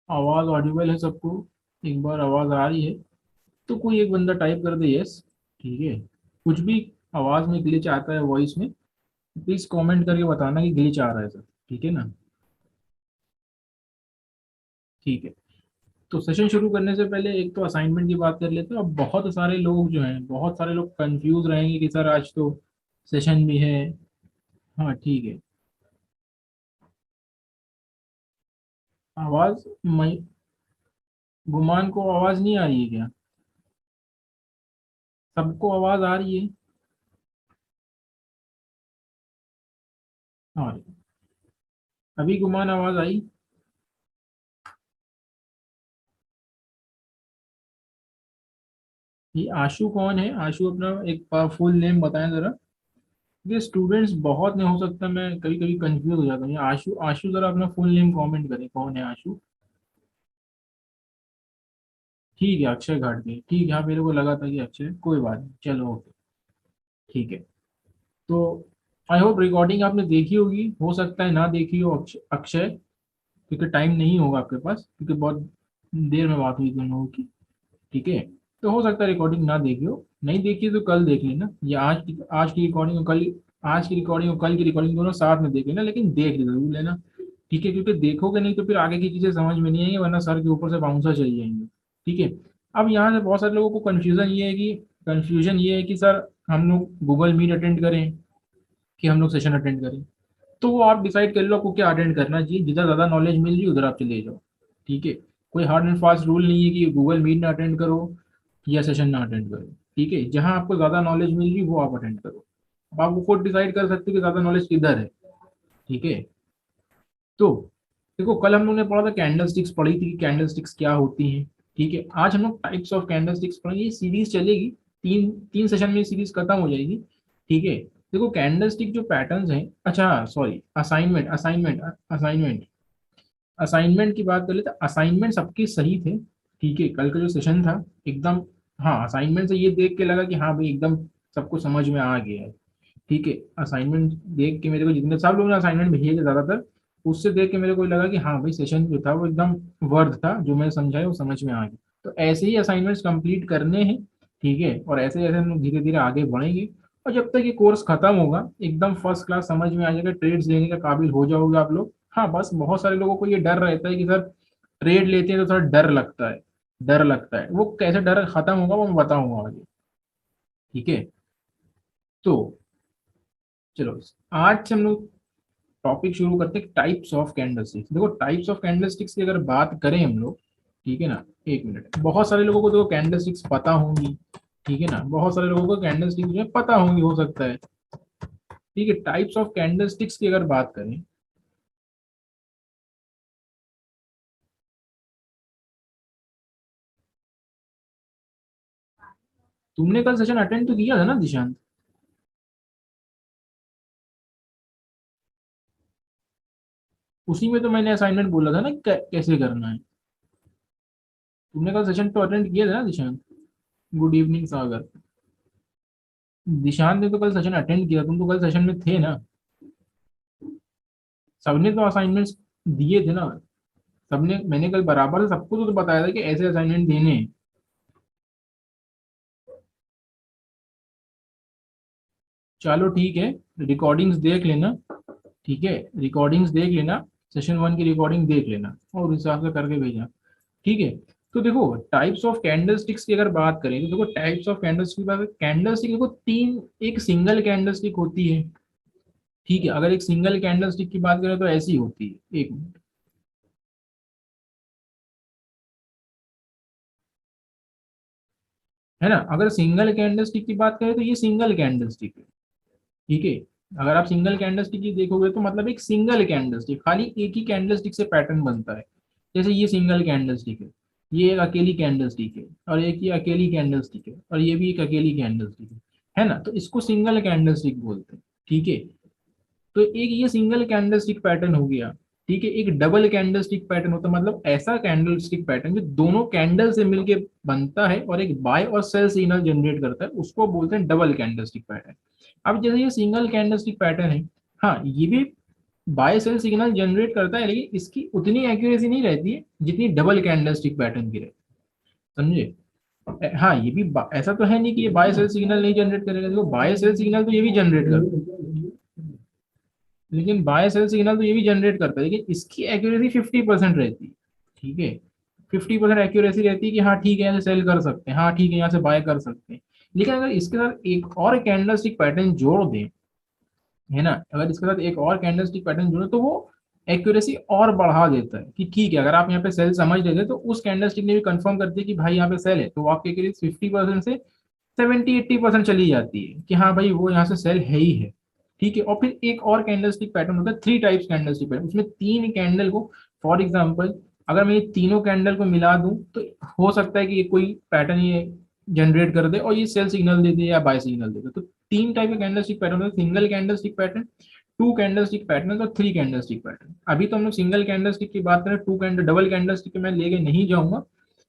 आवाज़ ऑडिबल है सबको? एक बार आवाज़ आ रही है तो कोई एक बंदा टाइप कर दे यस। ठीक है। कुछ भी आवाज़ में ग्लिच आता है वॉइस में, प्लीज़ कमेंट करके बताना कि ग्लिच आ रहा है सर। ठीक है ना? ठीक है। तो सेशन शुरू करने से पहले एक तो असाइनमेंट की बात कर लेते हैं। अब बहुत सारे लोग जो हैं, बहुत सारे लोग कंफ्यूज रहेंगे कि सर आज तो सेशन भी है। हाँ ठीक है। आवाज़ मैं गुमान को आवाज़ नहीं आ रही है क्या? सबको आवाज़ आ रही है? हाँ। अभी गुमान आवाज़ आई? ये आशु कौन है? आशु अपना एक फुल नेम बताएं जरा। ये स्टूडेंट्स बहुत नहीं, हो सकता मैं कभी कभी कंफ्यूज हो जाता हूँ। ये आशु, आशु जरा अपना फुल नेम कमेंट करें, कौन है आशु? ठीक है, अक्षय घाटगे। ठीक है, हाँ मेरे को लगा था कि अक्षय, कोई बात नहीं, चलो ओके। ठीक है। तो आई होप रिकॉर्डिंग आपने देखी होगी, हो सकता है ना देखी हो अक्षय, क्योंकि टाइम नहीं होगा आपके पास, क्योंकि बहुत देर में बात हुई दोनों लोगों की। ठीक है। तो हो सकता है रिकॉर्डिंग ना देखी हो, नहीं देखी तो कल देख लेना, या आज की रिकॉर्डिंग और कल, आज की रिकॉर्डिंग और कल की रिकॉर्डिंग दोनों साथ में देख लेना, लेकिन देख जरूर लेना। ठीक है, क्योंकि देखोगे नहीं तो फिर आगे की चीज़ें समझ में नहीं आएंगी, वरना सर के ऊपर से बाउंसर चली जाएंगे। ठीक है। अब यहाँ से बहुत सारे लोगों को कन्फ्यूजन ये है कि सर हम लोग गूगल मीट अटेंड करें कि हम लोग सेशन अटेंड करें। तो वो आप डिसाइड कर लो आपको क्या अटेंड करना चाहिए, जितना ज़्यादा नॉलेज मिल रही है उधर आप चले जाओ। ठीक है। कोई हार्ड एंड फास्ट रूल नहीं है कि गूगल मीट ना अटेंड करो या सेशन ना अटेंड करो। ठीक है, जहाँ आपको ज़्यादा नॉलेज मिल रही है वो आप अटेंड करो। अब आप वो खुद डिसाइड कर सकते हो कि ज़्यादा नॉलेज किधर है। ठीक है। तो देखो, कल हम लोग ने पढ़ा था कैंडल स्टिक्स, पढ़ी थी कि कैंडल स्टिक्स क्या होती हैं। ठीक है, आज हम लोग टाइप्स ऑफ कैंडल स्टिक्स पढ़ेंगे। ये सीरीज चलेगी, तीन तीन सेशन में सीरीज खत्म हो जाएगी। ठीक है। देखो कैंडल स्टिक जो पैटर्न्स हैं, अच्छा sorry, assignment assignment assignment assignment की बात कर लेते हैं। असाइनमेंट सबके सही थे। ठीक है, कल का जो सेशन था एकदम, हाँ असाइनमेंट से ये देख के लगा कि हाँ भाई एकदम सबको समझ में आ गया है। ठीक है। असाइनमेंट देख के मेरे को, जितने सब लोगों ने असाइनमेंट भेजे थे ज़्यादातर, उससे देख के मेरे को लगा कि हाँ भाई सेशन जो था वो एकदम वर्थ था, जो मैंने समझाया वो समझ में आ गया। तो ऐसे ही असाइनमेंट्स कंप्लीट करने हैं। ठीक है, और ऐसे ऐसे हम लोग धीरे धीरे आगे बढ़ेंगे। और जब तक ये कोर्स खत्म होगा एकदम फर्स्ट क्लास समझ में आ जाएगा, ट्रेड्स लेने का काबिल हो जाओगे आप लोग। हाँ बस बहुत सारे लोगों को ये डर रहता है कि सर ट्रेड लेते हैं तो थोड़ा डर लगता है। डर लगता है, वो कैसे डर खत्म होगा वो मैं बताऊंगा आगे। ठीक है। तो चलो, आज से हम लोग टॉपिक शुरू करते हैं, टाइप्स ऑफ कैंडलस्टिक्स। देखो टाइप्स ऑफ कैंडलस्टिक्स की अगर बात करें हम लोग, ठीक है ना, एक मिनट, बहुत सारे लोगों को देखो कैंडलस्टिक्स पता होंगी। ठीक है ना, बहुत सारे लोगों को कैंडलस्टिक्स जो है पता होंगी, हो सकता है। ठीक है, टाइप्स ऑफ कैंडलस्टिक्स की अगर बात करें, तुमने कल सेशन अटेंड तो किया था ना दिशांत? उसी में तो मैंने असाइनमेंट बोला था ना कैसे करना है। तुमने कल सेशन तो अटेंड किया था ना दिशांत? गुड इवनिंग सागर। दिशांत ने तो कल सेशन अटेंड किया, तुम तो कल सेशन में थे ना? सबने तो असाइनमेंट्स दिए थे ना? सबने, मैंने कल बराबर से सबको तो बताया था कि ऐसे असाइनमेंट देने हैं। चलो ठीक है, रिकॉर्डिंग्स देख लेना। ठीक है, रिकॉर्डिंग्स देख लेना, सेशन वन की रिकॉर्डिंग देख लेना और उस हिसाब से करके भेजना। ठीक है। तो देखो टाइप्स ऑफ कैंडल स्टिक्स की अगर बात करें तो देखो टाइप्स ऑफ कैंडल स्टिक की बात, कैंडल स्टिक देखो तीन, एक सिंगल कैंडल स्टिक होती है। ठीक है, अगर एक सिंगल कैंडल स्टिक की बात करें तो ऐसी होती है, एक मिनट, है ना, अगर सिंगल कैंडल स्टिक की बात करें तो ये सिंगल कैंडल स्टिक है। ठीक है। अगर आप सिंगल कैंडल स्टिक की देखोगे तो मतलब एक सिंगल कैंडल स्टिक, खाली एक ही कैंडल स्टिक से पैटर्न बनता है। जैसे ये सिंगल कैंडल स्टिक है, ये एक अकेली कैंडल स्टिक है, और एक ये अकेली कैंडल स्टिक है, और ये भी एक अकेली कैंडल स्टिक है ना, तो इसको सिंगल कैंडल स्टिक बोलते हैं। ठीक है। तो एक ये सिंगल कैंडल स्टिक पैटर्न हो गया। ठीक है, एक डबल कैंडल स्टिक पैटर्न होता है, मतलब ऐसा कैंडल स्टिक पैटर्न जो दोनों कैंडल से मिलके बनता है और एक बाय और सेल सिग्नल जनरेट करता है, उसको बोलते हैं डबल कैंडल स्टिक पैटर्न। अब जैसे ये सिंगल कैंडल स्टिक पैटर्न है, हाँ ये भी बाय सेल सिग्नल जनरेट करता है, लेकिन इसकी उतनी एक्यूरेसी नहीं रहती है जितनी डबल कैंडलस्टिक पैटर्न की रहती है, समझे। हाँ ये भी ऐसा तो है नहीं कि ये बाय सेल सिग्नल नहीं जनरेट करेगा, देखो बाय सेल सिग्नल तो ये भी जनरेट करता है, लेकिन बाय सेल सिग्नल तो ये भी जनरेट करता है, लेकिन इसकी एक्यूरेसी 50% रहती है, ठीक है। 50% एक्यूरेसी रहती है कि हाँ ठीक है यहाँ से सेल कर सकते हैं, हाँ ठीक है यहाँ से बाय कर सकते हैं। लेकिन अगर इसके साथ एक और कैंडलस्टिक पैटर्न जोड़ दें, है ना, अगर इसके साथ एक और कैंडलस्टिक पैटर्न जोड़े तो वो एक्यूरेसी और बढ़ा देता है कि ठीक है अगर आप यहाँ पे सेल समझ लेते तो उस कैंडलस्टिक ने भी कंफर्म कर दिया कि भाई यहाँ पे सेल है, तो आपकी एक्यूरेसी 50% से 70-80% चली जाती है कि हाँ भाई वो यहाँ से सेल है ही है, ठीक है। और फिर एक और कैंडलस्टिक पैटर्न होता है, 3 टाइप्स कैंडलस्टिक पैटर्न, उसमें 3 कैंडल को, फॉर एग्जाम्पल अगर मैं ये तीनों कैंडल को मिला दूं तो हो सकता है कि ये कोई पैटर्न ये जनरेट कर दे और ये सेल सिग्नल दे दे या बाय सिग्नल दे दे। तो 3 टाइप के कैंडलस्टिक पैटर्न होते हैं, single candlestick pattern, 2 candlestick pattern और 3 कैंडलस्टिक पैटर्न। अभी तो हम लोग सिंगल कैंडलस्टिक की बात करें, डबल कैंडलस्टिक मैं लेके नहीं जाऊंगा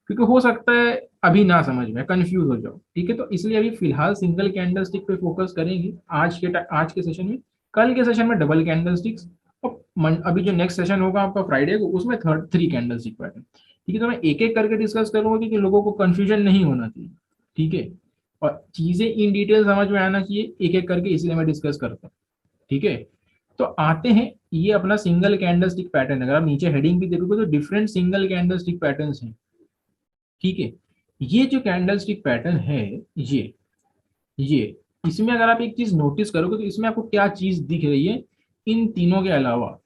क्योंकि हो सकता है अभी ना समझ में कंफ्यूज हो जाओ, ठीक है। तो इसलिए अभी फिलहाल सिंगल कैंडलस्टिक पे फोकस करेंगे आज के सेशन में। कल के सेशन में डबल कैंडलस्टिक्स, और अभी जो नेक्स्ट सेशन होगा आपका फ्राइडे को उसमें 3 कैंडलस्टिक पैटर्न, ठीक है। तो मैं एक एक करके डिस्कस करूंगा क्योंकि लोगों को कंफ्यूजन नहीं होना चाहिए, ठीक है। और चीजें इन डिटेल समझ में आना चाहिए एक एक करके, इसलिए मैं डिस्कस करता हूँ, ठीक है। तो आते हैं, ये अपना सिंगल कैंडलस्टिक पैटर्न, अगर आप नीचे हेडिंग भी देखोगे तो डिफरेंट सिंगल कैंडलस्टिक पैटर्न्स हैं, ठीक है। ये जो कैंडलस्टिक पैटर्न है, ये इसमें अगर आप एक चीज नोटिस करोगे तो इसमें आपको क्या चीज दिख रही है, इन तीनों के अलावा,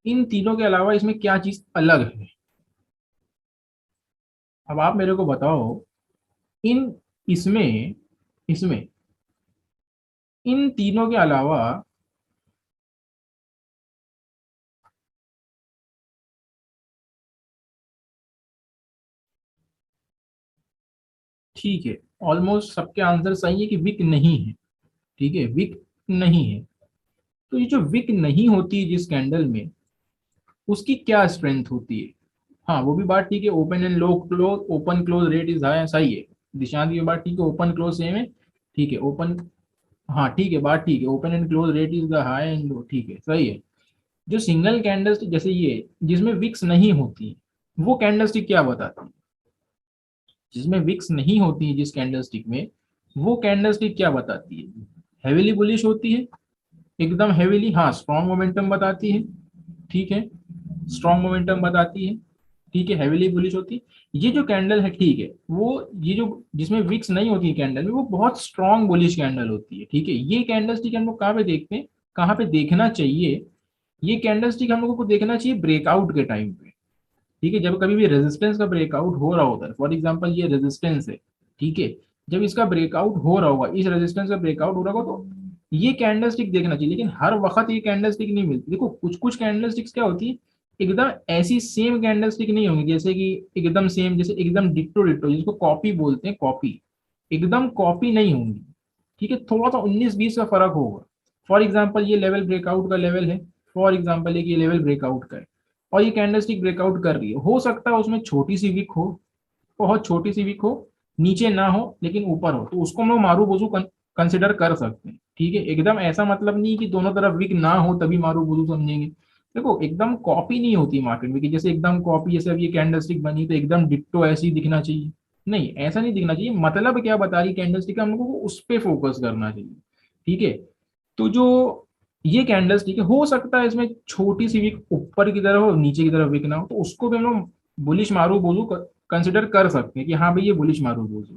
इन तीनों के अलावा इसमें क्या चीज अलग है। अब आप मेरे को बताओ, इन इसमें इसमें इन तीनों के अलावा, ठीक है, ऑलमोस्ट सबके आंसर सही है कि विक नहीं है, ठीक है, विक नहीं है। तो ये जो विक नहीं होती है जिस कैंडल में, उसकी क्या स्ट्रेंथ होती है। हाँ वो भी बात ठीक है, open and low close, open close rate is high, सही है। दिशांत की बात ठीक है, ओपन क्लोज सेम है, ठीक है, ओपन, हाँ ठीक है बात ठीक है, open and close rate is the high and low, ठीक है सही है। जो सिंगल कैंडलस्टिक जैसे ये जिसमें विक्स नहीं होती, वो कैंडलस्टिक क्या बताती है, जिसमें विक्स नहीं होती है जिस कैंडलस्टिक में, वो कैंडलस्टिक क्या बताती है, हेविली बुलिश होती है, एकदम हेविली, हाँ स्ट्रॉन्ग मोमेंटम बताती है, ठीक है, स्ट्रॉन्ग मोमेंटम बताती है, ठीक है, हेविली बुलिश होती है। ये जो कैंडल है, ठीक है, वो ये जो जिसमें विक्स नहीं होती है कैंडल में, वो बहुत स्ट्रॉन्ग बुलिश कैंडल होती है, ठीक है। ये कैंडल स्टिक हम लोग कहाँ पे देखते हैं, कहाँ पे देखना चाहिए, ये कैंडल स्टिक हम लोगों को देखना चाहिए ब्रेकआउट के टाइम पे, ठीक है। जब कभी भी रेजिस्टेंस का ब्रेकआउट हो रहा होता है, फॉर एग्जांपल ये रेजिस्टेंस है, ठीक है, जब इसका ब्रेकआउट हो रहा होगा, इस रेजिस्टेंस का ब्रेकआउट हो रहा होगा, तो ये कैंडल स्टिक देखना चाहिए। लेकिन हर वक्त ये कैंडल स्टिक नहीं मिलती, देखो कुछ कुछ कैंडल स्टिक्स क्या होती है, एकदम ऐसी सेम कैंडल स्टिक नहीं होंगी, जैसे कि एकदम सेम, जैसे एकदम डिट्टो डिट्टो जिसको कॉपी बोलते हैं, कॉपी, एकदम कॉपी नहीं होंगी, ठीक है, थोड़ा सा 19-20 का फर्क होगा। फॉर एग्जाम्पल ये लेवल ब्रेकआउट का लेवल है, फॉर एग्जाम्पल ये लेवल ब्रेकआउट का है, और ये कैंडलस्टिक ब्रेकआउट कर रही है, हो सकता है उसमें छोटी सी विक हो, बहुत छोटी सी विक हो, नीचे ना हो लेकिन ऊपर हो, तो उसको हम लोग मारू बोजू कंसिडर कर सकते हैं, ठीक है। एकदम ऐसा मतलब नहीं कि दोनों तरफ विक ना हो तभी मारू बोजू समझेंगे। देखो एकदम कॉपी नहीं होती मार्केट में कि जैसे एकदम कॉपी, जैसे अब ये कैंडलस्टिक बनी तो एकदम डिट्टो ऐसी दिखना चाहिए, नहीं ऐसा नहीं दिखना चाहिए, मतलब क्या बता रही कैंडलस्टिक, हम लोगों को उस पर फोकस करना चाहिए, ठीक है। तो जो ये कैंडल्स, ठीक है, हो सकता है इसमें छोटी सी विक ऊपर की तरफ हो नीचे की तरफ विक ना हो, तो उसको भी हम लोग बुलिश मारू बोजू कंसिडर कर सकते हैं कि हाँ भाई ये बुलिश मारू बोजू,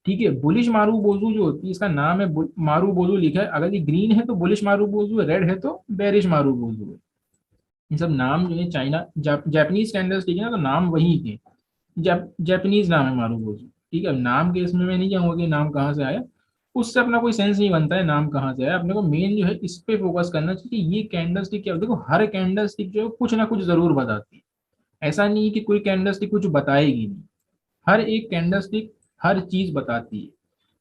ठीक है। बुलिश मारू बोजू जो होती है, इसका नाम है मारू बोजू लिखा है, अगर ये ग्रीन है तो बुलिश मारू बोजू है, रेड है तो बेरिश मारू बोजू है। ये सब नाम जो है चाइना जापानीज कैंडल्स, ठीक है ना, तो नाम वही के, जापानीज नाम है मारू बोजू, ठीक है। नाम के इसमें मैं नहीं जाऊंगा कि नाम कहाँ से आया, उससे अपना कोई सेंस नहीं बनता है नाम कहाँ से आया, अपने को मेन जो है इस पे फोकस करना चाहिए कि ये कैंडल स्टिक क्या, देखो हर कैंडल स्टिक जो है कुछ ना कुछ जरूर बताती है, ऐसा नहीं कि कोई कैंडल स्टिक कुछ बताएगी नहीं, हर एक कैंडल स्टिक हर चीज बताती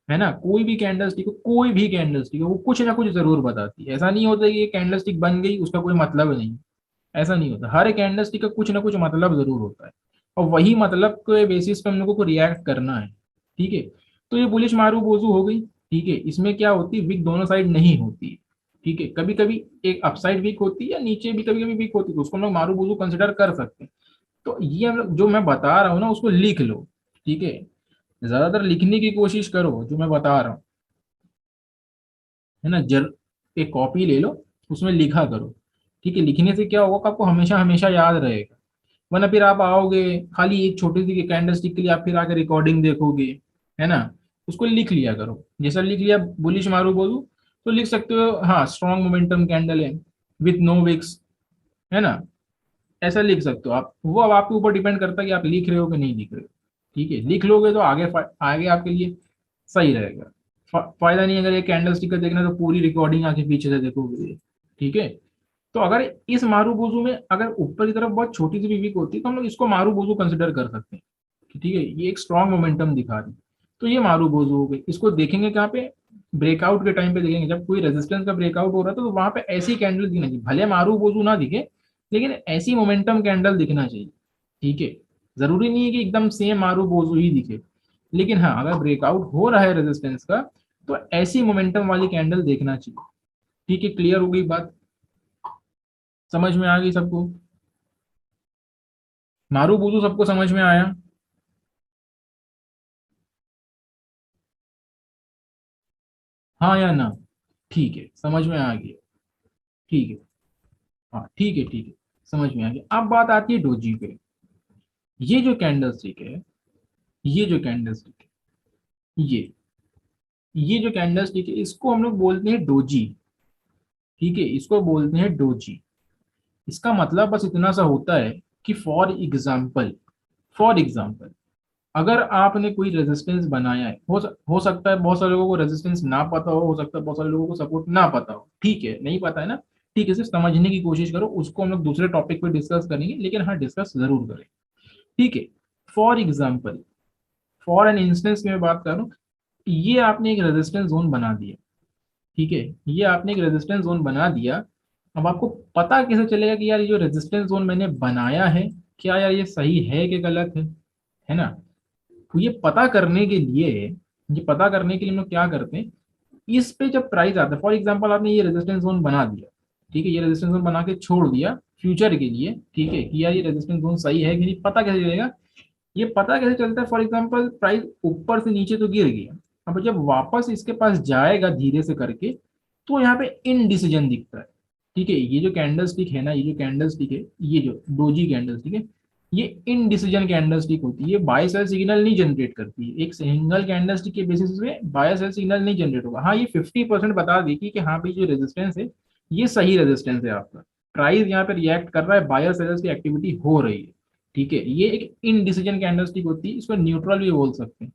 है ना। कोई भी कैंडल स्टिक हो, कोई भी कैंडल स्टिक हो, वो कुछ ना कुछ जरूर बताती है, ऐसा नहीं होता कि ये कैंडल स्टिक बन गई उसका कोई मतलब नहीं, ऐसा नहीं होता, हर एक कैंडल स्टिक का कुछ ना कुछ मतलब जरूर होता है, और वही मतलब के बेसिस पे हम लोगों को रिएक्ट करना है, ठीक है। तो ये बुलिश मारू बोजू हो गई, ठीक है, इसमें क्या होती है, विक दोनों साइड नहीं होती, ठीक है, कभी कभी एक अपसाइड वीक होती है या नीचे भी कभी कभी वीक होती है, तो उसको हम लोग मारूबुजू कंसिडर कर सकते हैं। तो ये हम लोग जो मैं बता रहा हूँ ना उसको लिख लो। ठीक है, ज्यादातर लिखने की कोशिश करो जो मैं बता रहा हूँ, है ना। एक कॉपी ले लो, उसमें लिखा करो। ठीक है, लिखने से क्या होगा कि आपको हमेशा हमेशा याद रहेगा। वरना फिर आप आओगे खाली एक छोटी सी कैंडल स्टिक के लिए, आप फिर आके रिकॉर्डिंग देखोगे, है ना। उसको लिख लिया करो, जैसा लिख लिया बुलिश मारू बोलू तो लिख सकते हो, हाँ स्ट्रॉन्ग मोमेंटम कैंडल है विथ नो विक्स, है ना। ऐसा लिख सकते हो आप, वो अब आपके ऊपर डिपेंड करता है कि आप लिख रहे हो कि नहीं लिख रहे हो। ठीक है, लिख लोगे तो आगे आगे आपके लिए सही रहेगा। फायदा नहीं, अगर ये कैंडल स्टिकर देखना तो पूरी रिकॉर्डिंग आके पीछे से देखोगे। ठीक है, तो अगर इस मारूबोजू में अगर ऊपर की तरफ बहुत छोटी सी भी वीक होती है तो हम लोग इसको मारूबोजू कंसिडर कर सकते हैं कि ठीक है ये एक स्ट्रॉन्ग मोमेंटम दिखा रही है। तो ये मारूबोजू हो गई, इसको देखेंगे कहाँ पे, ब्रेकआउट के टाइम पे देखेंगे, जब कोई रेजिस्टेंस का ब्रेकआउट हो रहा था तो वहां पे ऐसी कैंडल दिखना चाहिए, भले मारूबोजू ना दिखे लेकिन ऐसी मोमेंटम कैंडल दिखना चाहिए। ठीक है, जरूरी नहीं है कि एकदम सेम मारूबोजू ही दिखे, लेकिन हाँ अगर ब्रेकआउट हो रहा है रेजिस्टेंस का तो ऐसी मोमेंटम वाली कैंडल देखना चाहिए। ठीक है, क्लियर हो गई बात, समझ में आ गई सबको, मारूबुजू सबको समझ में आया। हाँ या ना, ठीक है समझ में आ गया। ठीक है, हाँ ठीक है ठीक है, समझ में आ गया। अब बात आती है डोजी पे। ये जो कैंडल स्टिक है, ये जो कैंडल स्टिक है, ये जो कैंडल स्टिक है इसको हम लोग बोलते हैं डोजी। ठीक है, इसको बोलते हैं डोजी। इसका मतलब बस इतना सा होता है कि फॉर एग्जाम्पल अगर आपने कोई रेजिस्टेंस बनाया है, हो सकता है बहुत सारे लोगों को रेजिस्टेंस ना पता हो सकता है बहुत सारे लोगों को सपोर्ट ना पता हो, ठीक है नहीं पता है ना, ठीक है सिर्फ समझने की कोशिश करो, उसको हम लोग दूसरे टॉपिक पे डिस्कस करेंगे, लेकिन हाँ डिस्कस जरूर करें। ठीक है, for example, for an instance की मैं बात करूं, ये आपने एक रेजिस्टेंस जोन बना दिया। ठीक है, ये आपने एक रेजिस्टेंस जोन बना दिया। अब आपको पता कैसे चलेगा कि यार ये जो रेजिस्टेंस जोन मैंने बनाया है, क्या यार ये सही है कि गलत है ना। तो ये पता करने के लिए, ये पता करने के लिए हम लोग क्या करते हैं, इस पे जब प्राइस आता है, फॉर एग्जांपल आपने ये रेजिस्टेंस जोन बना दिया, ठीक है ये रेजिस्टेंस जोन बना के छोड़ दिया फ्यूचर के लिए, ठीक है कि यार ये रेजिस्टेंस जोन सही है कि नहीं, पता कैसे चलेगा, ये पता कैसे चलता है, फॉर एग्जांपल प्राइस ऊपर से नीचे तो गिर गया, अब जब वापस इसके पास जाएगा धीरे से करके तो यहाँ पे इनडिसीजन दिखता है। ठीक है, ये जो कैंडल स्टिक है ना, ये जो कैंडल स्टिक है, ये जो डोजी कैंडल स्टिक है, ये इनडिसीजन कैंडल स्टिक होती है, ये बाय सेल सिग्नल नहीं जनरेट करती है, एक सिंगल कैंडल स्टिक के बेसिस पे बाय सेल सिग्नल नहीं जनरेट होगा। हाँ ये 50% बता देगी कि हाँ भाई जो रेजिस्टेंस है ये सही रेजिस्टेंस है आपका, प्राइस यहाँ पे रिएक्ट कर रहा है, बायर सेलर्स की एक्टिविटी हो रही है। ठीक है, ये एक इनडिसीजन कैंडल स्टिक होती है, इसको न्यूट्रल भी बोल सकते हैं।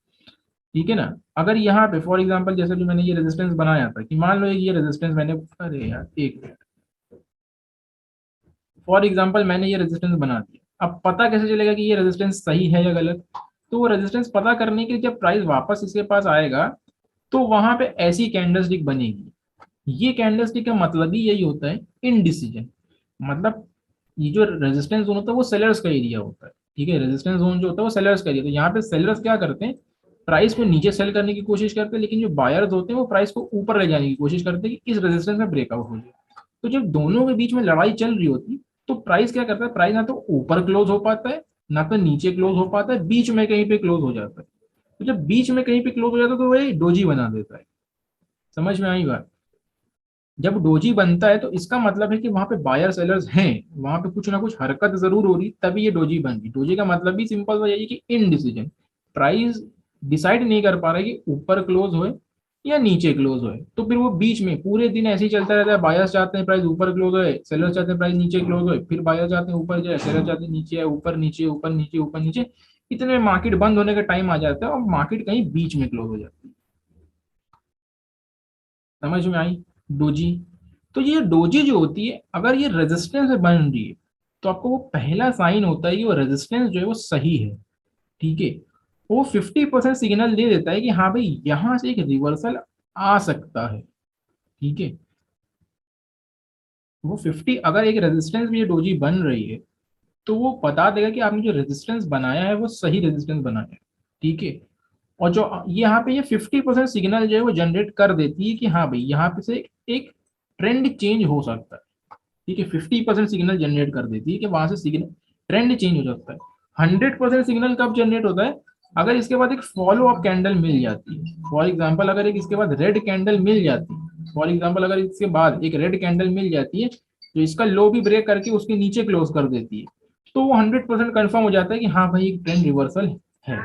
ठीक है ना। अगर यहाँ पे फॉर एग्जांपल जैसे जो मैंने ये रेजिस्टेंस बनाया था कि मान लो ये रेजिस्टेंस मैंने, अरे यार एक मिनट, फॉर एग्जांपल मैंने ये रेजिस्टेंस बना दिया, अब पता कैसे चलेगा कि ये रेजिस्टेंस सही है या गलत, तो वो रेजिस्टेंस पता करने के लिए जब प्राइस वापस इसके पास आएगा तो वहां पे ऐसी कैंडलस्टिक बनेगी। ये कैंडलस्टिक का मतलब ही यही होता है, इनडिसीजन। मतलब ये जो रेजिस्टेंस जोन होता है वो सेलर्स का एरिया होता है। ठीक है, रेजिस्टेंस जोन जो होता है वो सेलर्स का एरिया, तो यहाँ पे सेलर्स क्या करते हैं, प्राइस को नीचे सेल करने की कोशिश करते हैं, लेकिन जो बायर्स होते हैं वो प्राइस को ऊपर ले जाने की कोशिश करते हैं कि इस रेजिस्टेंस में ब्रेकआउट हो जाए। तो जब दोनों के बीच में लड़ाई चल रही होती तो प्राइस क्या करता है, प्राइस ना तो ऊपर क्लोज हो पाता है ना तो नीचे क्लोज हो पाता है, बीच में कहीं पे क्लोज हो जाता है। तो जब बीच में कहीं पे क्लोज हो जाता है तो वही डोजी बना देता है। समझ में आई बात। जब डोजी बनता है तो इसका मतलब है कि वहां पे बायर सेलर्स हैं, वहां पे कुछ ना कुछ हरकत जरूर हो रही तभी ये डोजी बन रही। डोजी का मतलब भी सिंपल सा यही कि इनडिसीजन, प्राइस डिसाइड नहीं कर पा रहा है कि ऊपर क्लोज होए या नीचे क्लोज होए, तो फिर वो बीच में पूरे दिन ऐसे ही चलता रहता है, बायर्स चाहते हैं प्राइस ऊपर क्लोज होए, सेलर्स चाहते हैं प्राइस नीचे क्लोज होए, फिर बायर्स चाहते हैं ऊपर जाए, सेलर चाहते हैं नीचे है, ऊपर नीचे ऊपर नीचे ऊपर नीचे, इतने में मार्केट बंद होने का टाइम आ जाता है और मार्केट कहीं बीच में क्लोज हो जाती है। समझ में आई डोजी। तो ये डोजी जो होती है अगर ये रेजिस्टेंस से बन रही है तो आपको वो पहला साइन होता है कि वो रेजिस्टेंस जो है वो सही है। ठीक है, वो 50% सिग्नल दे देता है कि हाँ भाई यहां से एक रिवर्सल आ सकता है। ठीक है, वो 50 अगर एक रेजिस्टेंस भी ये डोजी बन रही है तो वो बता देगा कि आपने जो रेजिस्टेंस बनाया है वो सही रेजिस्टेंस बनाया है। ठीक है, और जो यहाँ पे ये 50% सिग्नल जो है वो जनरेट कर देती है कि हाँ भाई यहाँ पे से एक ट्रेंड चेंज हो सकता है। ठीक है, 50% सिग्नल जनरेट कर देती है कि वहां से सिग्नल ट्रेंड चेंज हो सकता है। 100% सिग्नल कब जनरेट होता है, अगर इसके बाद एक फॉलो अप कैंडल मिल जाती है। फॉर एग्जाम्पल अगर एक इसके बाद रेड कैंडल मिल जाती है, फॉर एग्जाम्पल अगर इसके बाद एक रेड कैंडल मिल जाती है तो इसका लो भी ब्रेक करके उसके नीचे क्लोज कर देती है, तो वो 100% कन्फर्म हो जाता है कि हाँ भाई एक ट्रेंड रिवर्सल है।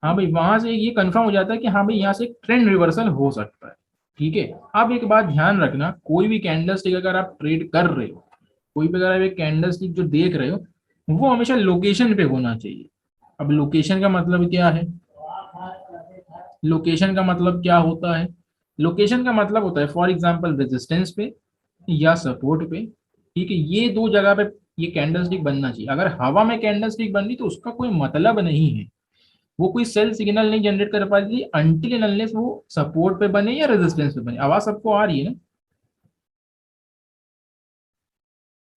हाँ भाई वहां से ये कंफर्म हो जाता है कि हाँ भाई यहाँ से एक ट्रेंड रिवर्सल हो सकता है। ठीक है, अब एक बात ध्यान रखना, कोई भी कैंडल स्टिक अगर आप ट्रेड कर रहे हो, कोई भी अगर आप एक कैंडल स्टिक जो देख रहे हो, वो हमेशा लोकेशन पे होना चाहिए। अब लोकेशन का मतलब क्या है, लोकेशन का मतलब क्या होता है, लोकेशन का मतलब होता है फॉर एग्जांपल रेजिस्टेंस पे या सपोर्ट पे। ठीक है, ये दो जगह पे ये कैंडल स्टिक बनना चाहिए। अगर हवा में कैंडल स्टिक बन रही तो उसका कोई मतलब नहीं है, वो कोई सेल सिग्नल नहीं जनरेट कर पाती अनटिल एंड अनलेस वो सपोर्ट पे बने या रेजिस्टेंस पे बने। आवाज सबको आ रही है ना,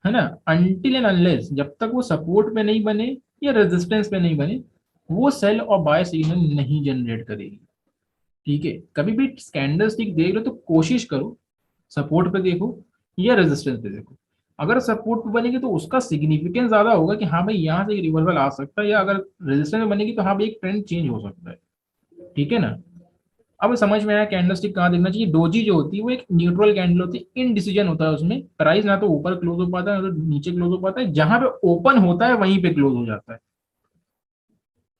है ना। अनटिल एंड अनलेस जब तक वो सपोर्ट पे नहीं बने या रेजिस्टेंस पे नहीं बने, वो सेल और बाय सिग्नल नहीं जनरेट करेगी। ठीक है, कभी भी कैंडल स्टिक देख लो तो कोशिश करो सपोर्ट पे देखो या रेजिस्टेंस पे देखो। अगर सपोर्ट पे बनेगी तो उसका सिग्निफिकेंस ज्यादा होगा कि हाँ भाई यहाँ से एक रिवर्सल आ सकता है, या अगर रेजिस्टेंस में बनेगी तो हाँ भाई एक ट्रेंड चेंज हो सकता है। ठीक है ना। अब समझ में आया कैंडल स्टिक कहाँ देखना चाहिए। डोजी जो होती है वो एक न्यूट्रल कैंडल होती है, इनडिसीजन होता है उसमें, प्राइस ना तो ऊपर क्लोज हो पाता है ना तो नीचे क्लोज हो पाता है, जहां पे ओपन होता है वहीं पे क्लोज हो जाता है।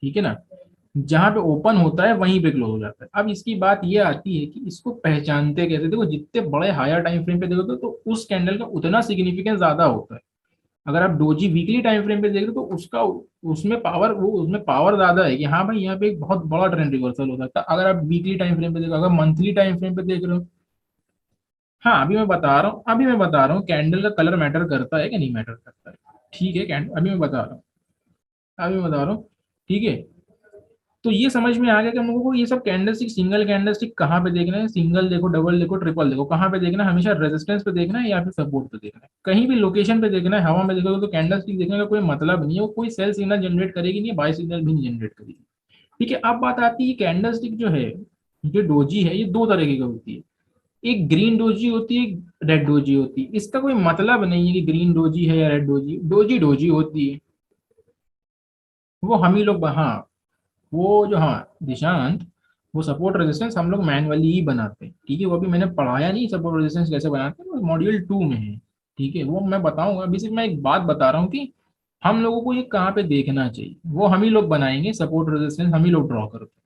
ठीक है ना, जहां पे ओपन होता है वहीं पे क्लोज हो जाता है। अब इसकी बात ये आती है कि इसको पहचानते कैसे। देखो जितने बड़े हायर टाइम फ्रेम पे देखो तो उस कैंडल का उतना सिग्निफिकेंस ज्यादा होता है। अगर आप डोजी वीकली टाइम फ्रेम पे देख रहे हो तो उसका उसमें पावर, वो उसमें पावर ज्यादा है कि हाँ भाई यहाँ पे एक बहुत बड़ा ट्रेंड रिवर्सल हो सकता है। अगर आप वीकली टाइम फ्रेम पे देखो, अगर मंथली टाइम फ्रेम पे देख रहे हो, हाँ अभी मैं बता रहा हूँ, अभी मैं बता रहा हूँ कैंडल का कलर मैटर करता है कि नहीं मैटर करता है। ठीक है, कैंडल अभी मैं बता रहा हूँ, अभी मैं बता रहा हूँ। ठीक है, तो ये समझ में आ गया कि हम लोगों को ये सब candle stick, single candle stick कहाँ पे देखना है, सिंगल देखो, डबल देखो, ट्रिपल देखो, कहाँ पे देखना है, हमेशा रेजिस्टेंस पे देखना है या फिर सपोर्ट पे देखना है। कहीं भी लोकेशन पे देखना है, हवा में देखोगे तो कैंडल स्टिक देखने का कोई मतलब नहीं है, वो कोई सेल सिग्नल जनरेट करेगी नहीं, बाय सिग्नल भी नहीं जनरेट करेगी। ठीक है, अब बात आती है कैंडल स्टिक जो है, जो डोजी है, ये दो तरह की होती है। एक ग्रीन डोजी होती है, एक रेड डोजी होती है। इसका कोई मतलब नहीं है कि ग्रीन डोजी है या रेड डोजी, डोजी डोजी होती है। वो हम ही लोग, हाँ वो जो, हाँ दिशांत, वो सपोर्ट रेजिस्टेंस हम लोग मैनुअली ही बनाते हैं। ठीक है, वो भी मैंने पढ़ाया नहीं सपोर्ट रेजिस्टेंस कैसे बनाते हैं, वो मॉड्यूल 2 में है। ठीक है, वो मैं बताऊंगा। अभी सिर्फ मैं एक बात बता रहा हूँ कि हम लोगों को ये कहाँ पे देखना चाहिए, वो हम ही लोग बनाएंगे। सपोर्ट रेजिस्टेंस हम ही लोग ड्रॉ करते हैं,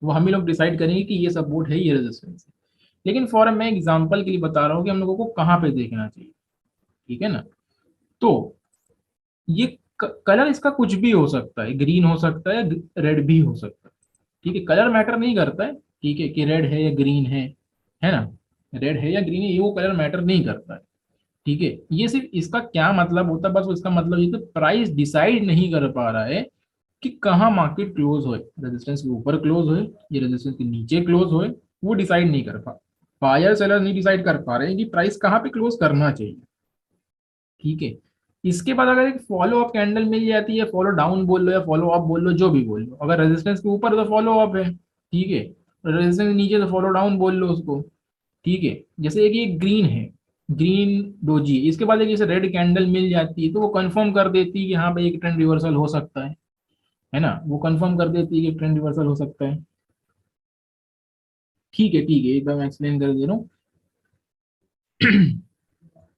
वो हम ही लोग डिसाइड करेंगे कि ये सपोर्ट है, ये रेजिस्टेंस है। लेकिन फॉर मैं एग्जाम्पल के लिए बता रहा हूँ कि हम लोगों को कहाँ पे देखना चाहिए। ठीक है ना। तो ये कलर इसका कुछ भी हो सकता है, ग्रीन हो सकता है, रेड भी हो सकता है। ठीक है, कलर मैटर नहीं करता है। ठीक है, कि रेड है या ग्रीन है ना, रेड है या ग्रीन है, ये वो कलर मैटर नहीं करता है। ठीक है, ये सिर्फ इसका क्या मतलब होता है, बस इसका मतलब ये तो प्राइस डिसाइड नहीं कर पा रहा है कि कहाँ मार्केट क्लोज होए, रेजिस्टेंस के ऊपर क्लोज होए या रेजिस्टेंस के नीचे क्लोज होए, वो डिसाइड नहीं कर पा, बायर सेलर नहीं डिसाइड कर पा रहे हैं कि प्राइस कहाँ पे क्लोज करना चाहिए। ठीक है, इसके बाद अगर एक फॉलो अप कैंडल मिल जाती है, फॉलो डाउन बोल लो या फॉलो अप बोल लो, जो भी बोल लो, अगर रेजिस्टेंस के ऊपर तो फॉलो अप है। ठीक है, रेजिस्टेंस के नीचे तो फॉलो डाउन बोल लो उसको। ठीक है, जैसे एक ये ग्रीन है, ग्रीन डोजी, इसके बाद एक जैसे रेड कैंडल मिल जाती है तो वो कंफर्म कर देती है कि हाँ भाई एक ट्रेंड रिवर्सल हो सकता है ना, वो कंफर्म कर देती है कि ट्रेंड रिवर्सल हो सकता है। ठीक है, एक बार मैं एक्सप्लेन कर दे रहा हूँ।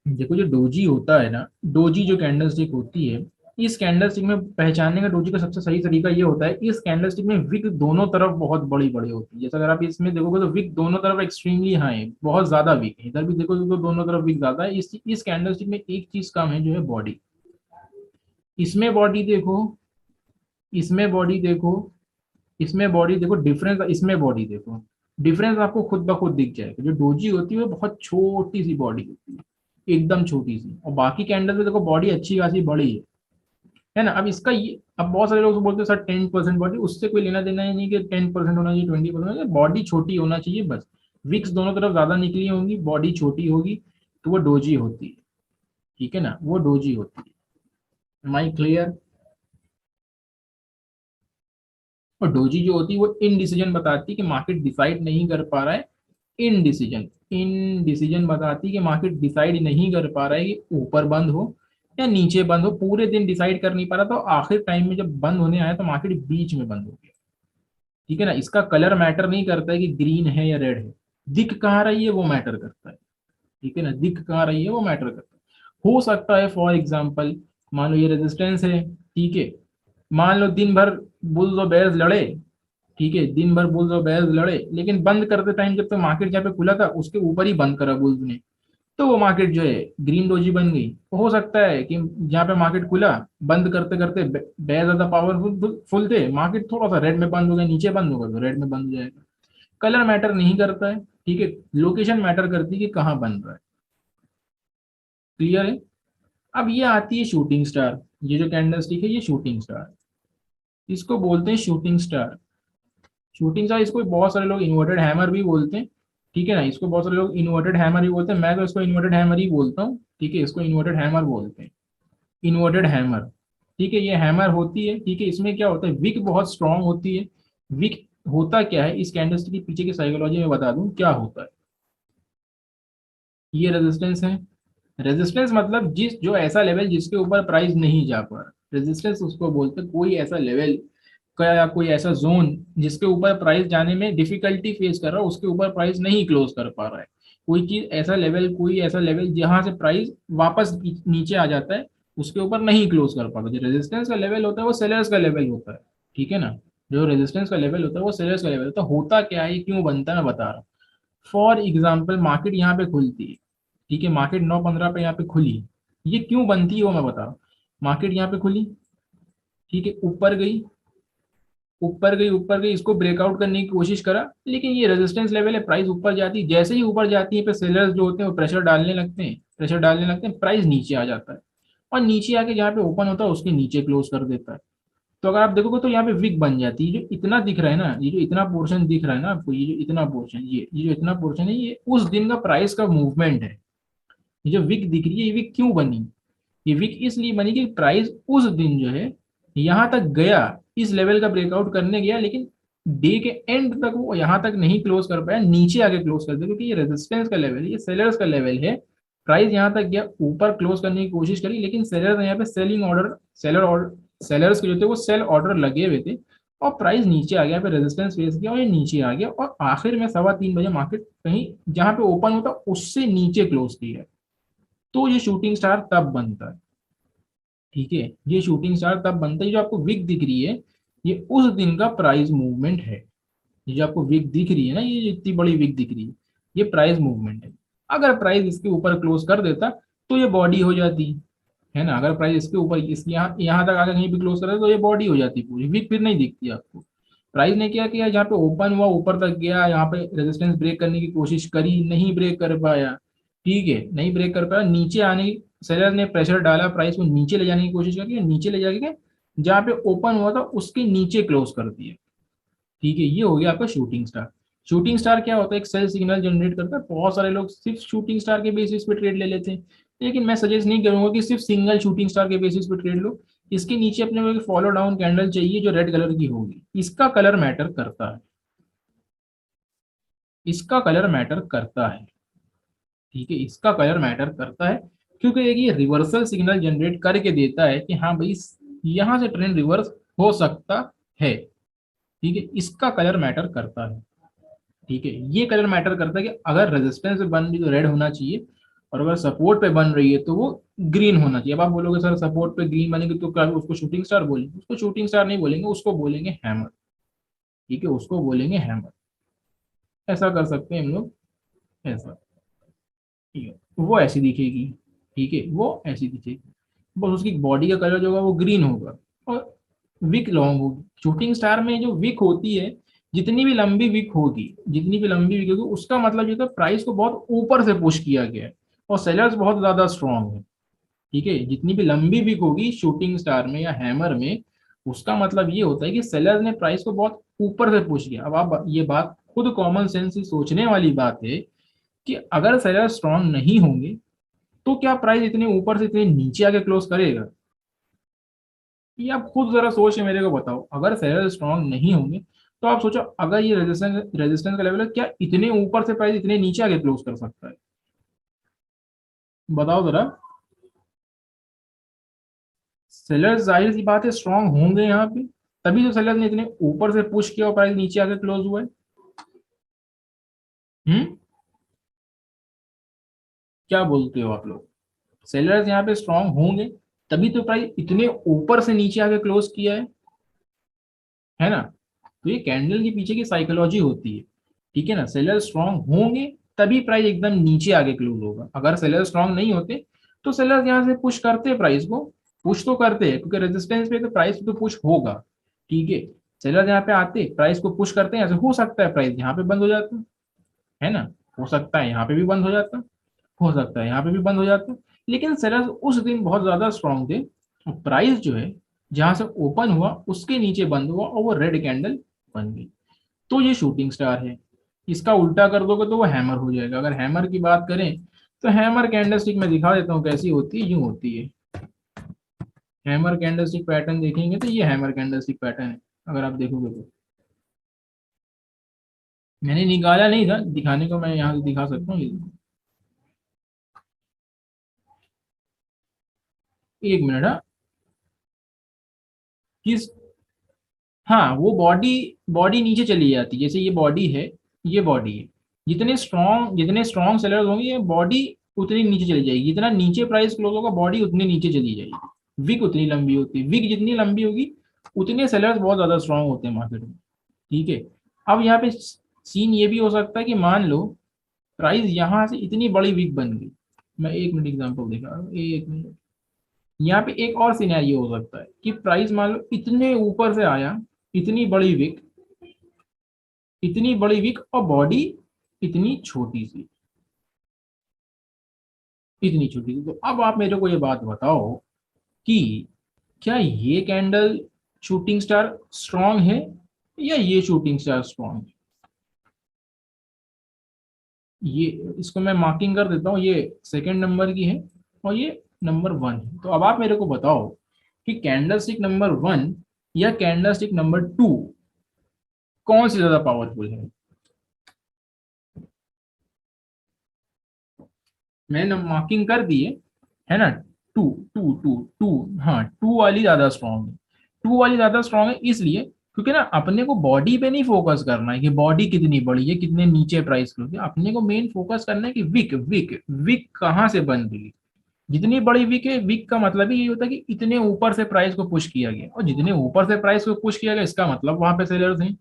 देखो जो डोजी होता है ना, डोजी जो कैंडल स्टिक होती है, इस कैंडल स्टिक में पहचानने का डोजी का सबसे सही तरीका ये होता है, इस कैंडल स्टिक में विक दोनों तरफ बहुत बड़ी बड़ी होती है। जैसे अगर आप इसमें देखोगे तो विक दोनों तरफ एक्सट्रीमली हाई है, बहुत ज्यादा विक है। इधर भी देखोगे तो दोनों तरफ विक ज्यादा है। इस कैंडल स्टिक में एक चीज कम है, जो है बॉडी। इसमें बॉडी देखो, इसमें बॉडी देखो, इसमें बॉडी देखो, डिफरेंस इसमें बॉडी देखो, डिफरेंस आपको खुद ब खुद दिख जाएगा। जो डोजी होती है वो बहुत छोटी सी बॉडी होती है, एकदम छोटी सी, और बाकी कैंडल में देखो बॉडी अच्छी खासी बड़ी है ना। अब इसका ये, अब बहुत सारे लोग बोलते हैं सर 10% बॉडी, उससे कोई लेना देना ही नहीं कि 10% होना चाहिए, 20% बॉडी छोटी होना चाहिए बस। विक्स दोनों तरफ ज्यादा निकली होंगी, बॉडी छोटी होगी, तो वो डोजी होती है। ठीक है ना, वो डोजी होती है। Am I clear. और डोजी जो होती है वो इनडिसीजन बताती है कि मार्केट डिसाइड नहीं कर पा रहा है। इनडिसीजन इनडिसीजन बताती है कि मार्केट डिसाइड नहीं कर पा रहा है कि ऊपर बंद हो या नीचे बंद हो, पूरे दिन डिसाइड कर नहीं पा रहा, तो आखिर टाइम में जब बंद होने आया तो मार्केट बीच में बंद हो गया। ठीक है ना, इसका कलर मैटर नहीं करता है कि ग्रीन है या रेड है, दिख कहाँ रही है वो मैटर करता है। ठीक है ना, दिख कहाँ रही है वो मैटर करता है। हो सकता है फॉर एग्जाम्पल, मान लो ये रेजिस्टेंस है, ठीक है, मान लो दिन भर बुल्स और बेयर्स लड़े, ठीक है, दिन भर बुल्स और बेयर्स लड़े, लेकिन बंद करते टाइम जब तक मार्केट जहाँ पे खुला था उसके ऊपर ही बंद करा बुल्स ने, तो वो मार्केट जो है ग्रीन डोजी बन गई। तो हो सकता है कि जहाँ पे मार्केट खुला, बंद करते करते बेयर ज्यादा पावरफुल फुल थे, मार्केट थोड़ा सा रेड में बंद हो गया, नीचे बंद होगा तो रेड में बंद हो जाएगा। कलर मैटर नहीं करता है, ठीक है, लोकेशन मैटर करती है कि कहाँ बन रहा है। क्लियर है। अब ये आती है शूटिंग स्टार। ये जो कैंडल स्टिक है ये शूटिंग स्टार, इसको बोलते हैं शूटिंग स्टार। शूटिंग स्टार, इसको बहुत सारे लोग इन्वर्टेड हैमर भी बोलते हैं। ठीक है ना, इसको बहुत सारे लोग इन्वर्टेड हैमर भी बोलते हैं, मैं तो इसको इन्वर्टेड हैमर ही बोलता हूँ। ठीक है, इसको इन्वर्टेड हैमर बोलते हैं, इन्वर्टेड हैमर। ठीक है, ये हैमर होती है, ठीक है, इसमें क्या होता है, विक बहुत स्ट्रांग होती है। विक होता क्या है, इस कैंडलस्टिक के पीछे की साइकोलॉजी में बता दूं क्या होता है। ये रेजिस्टेंस है। रेजिस्टेंस मतलब जिस जो ऐसा लेवल जिसके ऊपर प्राइस नहीं जा पा रहा, रेजिस्टेंस उसको बोलते हैं। कोई ऐसा लेवल का या कोई ऐसा जोन जिसके ऊपर प्राइस जाने में डिफिकल्टी फेस कर रहा है, उसके ऊपर प्राइस नहीं क्लोज कर पा रहा है। कोई चीज ऐसा लेवल, कोई ऐसा लेवल जहां से प्राइस वापस नीचे आ जाता है, उसके ऊपर नहीं क्लोज कर पाता। जो रेजिस्टेंस का लेवल होता है वो सेलर्स का लेवल होता है। ठीक है ना, जो रेजिस्टेंस का लेवल होता है वो सेलर्स का लेवल होता है। होता क्या है, क्यों बनता है, मैं बता रहा हूँ। फॉर एग्जाम्पल, मार्केट यहाँ पे खुलती है, ठीक है, मार्केट 9:15 पे यहाँ पे खुली, ये क्यों बनती है वो मैं बता रहा हूँ। मार्केट यहाँ पे खुली, ठीक है, ऊपर गई, ऊपर गई, ऊपर गई, इसको ब्रेकआउट करने की कोशिश करा, लेकिन ये रेजिस्टेंस लेवल है, प्राइस ऊपर जाती है, जैसे ही ऊपर जाती है पे सेलर्स जो होते हैं वो प्रेशर डालने लगते हैं, प्रेशर डालने लगते हैं, प्राइस नीचे आ जाता है, और नीचे आके जहाँ पे ओपन होता है उसके नीचे क्लोज कर देता है। तो अगर आप देखोगे तो यहाँ पे विक बन जाती है। जो इतना दिख रहा है ना, ये जो इतना पोर्शन दिख रहा है ना आपको, ये जो इतना पोर्शन, ये जो इतना पोर्शन है, ये उस दिन का प्राइस का मूवमेंट है। ये जो विक दिख रही है, ये विक क्यों बनी, ये विक इसलिए बनी कि प्राइस उस दिन जो है यहाँ तक गया, इस लेवल का ब्रेकआउट करने गया, लेकिन डे के एंड तक वो यहाँ तक नहीं क्लोज कर पाया, नीचे आके क्लोज कर दिया, क्योंकि ये रेजिस्टेंस का लेवल है, ये सेलर्स का लेवल है। प्राइस यहाँ तक गया, ऊपर क्लोज करने की कोशिश करी, लेकिन सेलर ने यहाँ पे selling order, seller order, sellers के जो थे वो सेल ऑर्डर लगे हुए थे, और प्राइस नीचे आ गया, पे रेजिस्टेंस फेस किया और ये नीचे आ गया, और आखिर में 3:15 बजे मार्केट कहीं जहाँ पे ओपन होता उससे नीचे क्लोज किया। तो ये शूटिंग स्टार तब बनता है। ठीक है, ये शूटिंग स्टार तब बनता है, ये जो आपको विक दिख रही है, ये उस दिन का प्राइस मूवमेंट है। ये जो आपको विक दिख रही है ना, ये इतनी बड़ी विक दिख रही है, ये प्राइस मूवमेंट है। अगर प्राइस इसके ऊपर क्लोज कर देता तो ये बॉडी हो जाती है ना, अगर प्राइस इसके ऊपर, इसके यहाँ यहाँ तक आगे कहीं भी क्लोज कर देता तो ये बॉडी हो जाती पूरी, विक फिर नहीं दिखती आपको। प्राइस ने क्या किया, जहाँ पे ओपन हुआ ऊपर तक गया, यहाँ पे रेजिस्टेंस ब्रेक करने की कोशिश करी, नहीं ब्रेक कर पाया। ठीक है, नहीं ब्रेक कर पाया, नीचे आने की, सेलर ने प्रेशर डाला, प्राइस को नीचे ले जाने की कोशिश करी, नीचे ले जाके जहाँ पे ओपन हुआ था उसके नीचे क्लोज कर दिया। ठीक है, ये हो गया आपका शूटिंग स्टार। शूटिंग स्टार क्या होता है, एक सेल सिग्नल जनरेट करता है। बहुत सारे लोग सिर्फ शूटिंग स्टार के बेसिस पे ट्रेड ले लेते हैं, लेकिन मैं सजेस्ट नहीं करूंगा कि सिर्फ सिंगल शूटिंग स्टार के बेसिस पे ट्रेड लो। इसके नीचे अपने को एक फॉलो डाउन कैंडल चाहिए जो रेड कलर की होगी, इसका कलर मैटर करता है, इसका कलर मैटर करता है। ठीक है, इसका कलर मैटर करता है, क्योंकि एक ये रिवर्सल सिग्नल जनरेट करके देता है कि हाँ भाई यहाँ से ट्रेंड रिवर्स हो सकता है। ठीक है, इसका कलर मैटर करता है। ठीक है, ये कलर मैटर करता है कि अगर रेजिस्टेंस पे बन रही तो रेड होना चाहिए, और अगर सपोर्ट पे बन रही है तो वो ग्रीन होना चाहिए। अब आप बोलोगे सर सपोर्ट पे ग्रीन बनेगी तो क्या उसको शूटिंग स्टार बोलेंगे, उसको शूटिंग स्टार नहीं बोलेंगे, उसको बोलेंगे हैमर। ठीक है, उसको बोलेंगे हैमर। ऐसा कर सकते हैं हम लोग, ऐसा। ठीक है, वो ऐसी दिखेगी। ठीक है, वो ऐसी दिखेगी, बस उसकी बॉडी का कलर जो होगा वो ग्रीन होगा, और विक लॉन्ग होगी। शूटिंग स्टार में जो विक होती है, जितनी भी लंबी विक होगी, जितनी भी लंबी विक होगी, उसका मतलब ये था प्राइस को बहुत ऊपर से पुश किया गया है, और सेलर्स बहुत ज्यादा स्ट्रांग है। ठीक है, जितनी भी लंबी विक होगी शूटिंग स्टार में या हैमर में, उसका मतलब ये होता है कि सेलर ने प्राइस को बहुत ऊपर से पुश किया। अब आप ये बात खुद कॉमन सेंस से सोचने वाली बात है कि अगर सेलर स्ट्रांग नहीं होंगे तो क्या प्राइस इतने ऊपर से इतने नीचे आके क्लोज करेगा। ये आप खुद जरा सोच के मेरे को बताओ, अगर सेलर स्ट्रांग नहीं होंगे तो आप सोचो, अगर ये रेजिस्टेंस रेजिस्टेंस का लेवल है, क्या इतने ऊपर से प्राइस इतने नीचे आके क्लोज कर सकता है? बताओ जरा। सेलर्स जाहिर सी बात है स्ट्रांग होंगे यहाँ पे, तभी तो सेलर ने इतने ऊपर से पुश किया और प्राइस नीचे आके क्लोज हुआ है। हम्म, क्या बोलते हो आप लोग? सेलर्स यहाँ पे स्ट्रांग होंगे तभी तो प्राइस इतने ऊपर से नीचे आके क्लोज किया है ना? तो ये कैंडल के पीछे की साइकोलॉजी होती है, ठीक है ना? सेलर स्ट्रांग होंगे तभी प्राइस एकदम नीचे आके क्लोज होगा। अगर सेलर स्ट्रांग नहीं होते तो सेलर यहाँ से पुश करते प्राइस को, पुश तो करते हैं क्योंकि रेजिस्टेंस पे तो प्राइस तो पुश होगा, ठीक है। सेलर यहाँ पे आते प्राइस को पुश करते हैं, ऐसे हो सकता है प्राइस यहाँ पे बंद हो जाता है ना, हो सकता है यहाँ पे भी बंद हो जाता, हो सकता है यहाँ पे भी बंद हो जाता, लेकिन सेलर उस दिन बहुत ज्यादा स्ट्रांग थे, प्राइस जो है जहां से ओपन हुआ उसके नीचे बंद हुआ और वो रेड कैंडल बन गई। तो ये शूटिंग स्टार है। इसका उल्टा कर दोगे तो वो हैमर हो जाएगा। अगर हैमर की बात करें तो हैमर कैंडलस्टिक में दिखा देता हूँ कैसी होती है, यूं होती है। हैमर कैंडलस्टिक पैटर्न देखेंगे तो ये हैमर कैंडलस्टिक पैटर्न है, अगर आप देखोगे तो। मैंने निकाला नहीं था दिखाने को, मैं यहाँ से दिखा सकता हूँ, ये देखो। एक मिनट, हाँ। किस, हाँ वो बॉडी, बॉडी नीचे चली जाती है, जैसे ये बॉडी है, ये बॉडी है। जितने स्ट्रॉन्ग सेलर्स होंगे ये बॉडी उतनी नीचे चली जाएगी, जितना नीचे प्राइस क्लोज होगा बॉडी उतनी नीचे चली जाएगी। विक उतनी लंबी होती है, विक जितनी लंबी होगी उतने सेलर्स बहुत ज्यादा स्ट्रांग होते हैं मार्केट में, ठीक है। अब यहाँ पे सीन ये भी हो सकता है कि मान लो प्राइस यहाँ से इतनी बड़ी विक बन गई। मैं एक मिनट एग्जांपल दिखा रहा हूँ, एक मिनट। यहाँ पे एक और सिनेरियो हो सकता है कि प्राइस मान लो इतने ऊपर से आया, इतनी बड़ी विक, इतनी बड़ी विक और बॉडी इतनी छोटी सी, इतनी छोटी सी। तो अब आप मेरे को ये बात बताओ कि क्या ये कैंडल शूटिंग स्टार स्ट्रांग है या ये शूटिंग स्टार स्ट्रांग है? ये, इसको मैं मार्किंग कर देता हूँ, ये सेकंड नंबर की है और ये नंबर वन है। तो अब आप मेरे को बताओ कि कैंडल स्टिक नंबर वन या कैंडल स्टिक नंबर टू कौन सी ज्यादा पावरफुल है? मैंने मार्किंग कर दी है ना। टू, टू, हाँ टू वाली ज्यादा स्ट्रांग है। टू वाली ज्यादा स्ट्रांग है इसलिए क्योंकि ना अपने को बॉडी पे नहीं फोकस करना है कि बॉडी कितनी बड़ी है कितने नीचे प्राइस क्लोज है, अपने को मेन फोकस करना है कि विक विक विक कहाँ से बन रही है। जितनी बड़ी विक है, विक का मतलब ही ये होता है कि इतने ऊपर से प्राइस को पुश किया गया, और जितने ऊपर से प्राइस को पुश किया गया इसका मतलब वहां पे सेलर्स हैं,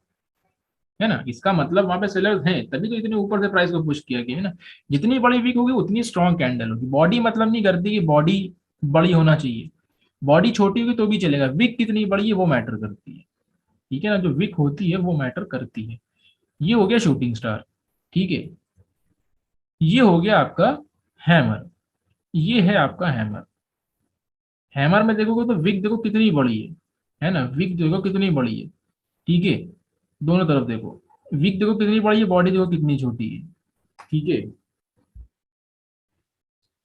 है ना, इसका मतलब वहां पे सेलर्स हैं तभी तो इतने ऊपर से प्राइस को पुश किया गया है ना। जितनी बड़ी वीक होगी उतनी स्ट्रॉन्ग कैंडल होगी। बॉडी मतलब नहीं करती कि बॉडी बड़ी होना चाहिए, बॉडी छोटी होगी तो भी चलेगा, विक कितनी बड़ी है वो मैटर करती है, ठीक है ना, जो विक होती है वो मैटर करती है। ये हो गया शूटिंग स्टार, ठीक है। ये हो गया आपका हैमर, ये है आपका हैमर। हैमर में देखोगे तो विक देखो कितनी बड़ी है ना, विक देखो कितनी बड़ी है, ठीक है। दोनों तरफ देखो, विक देखो कितनी बड़ी है, बॉडी देखो कितनी छोटी है, ठीक है।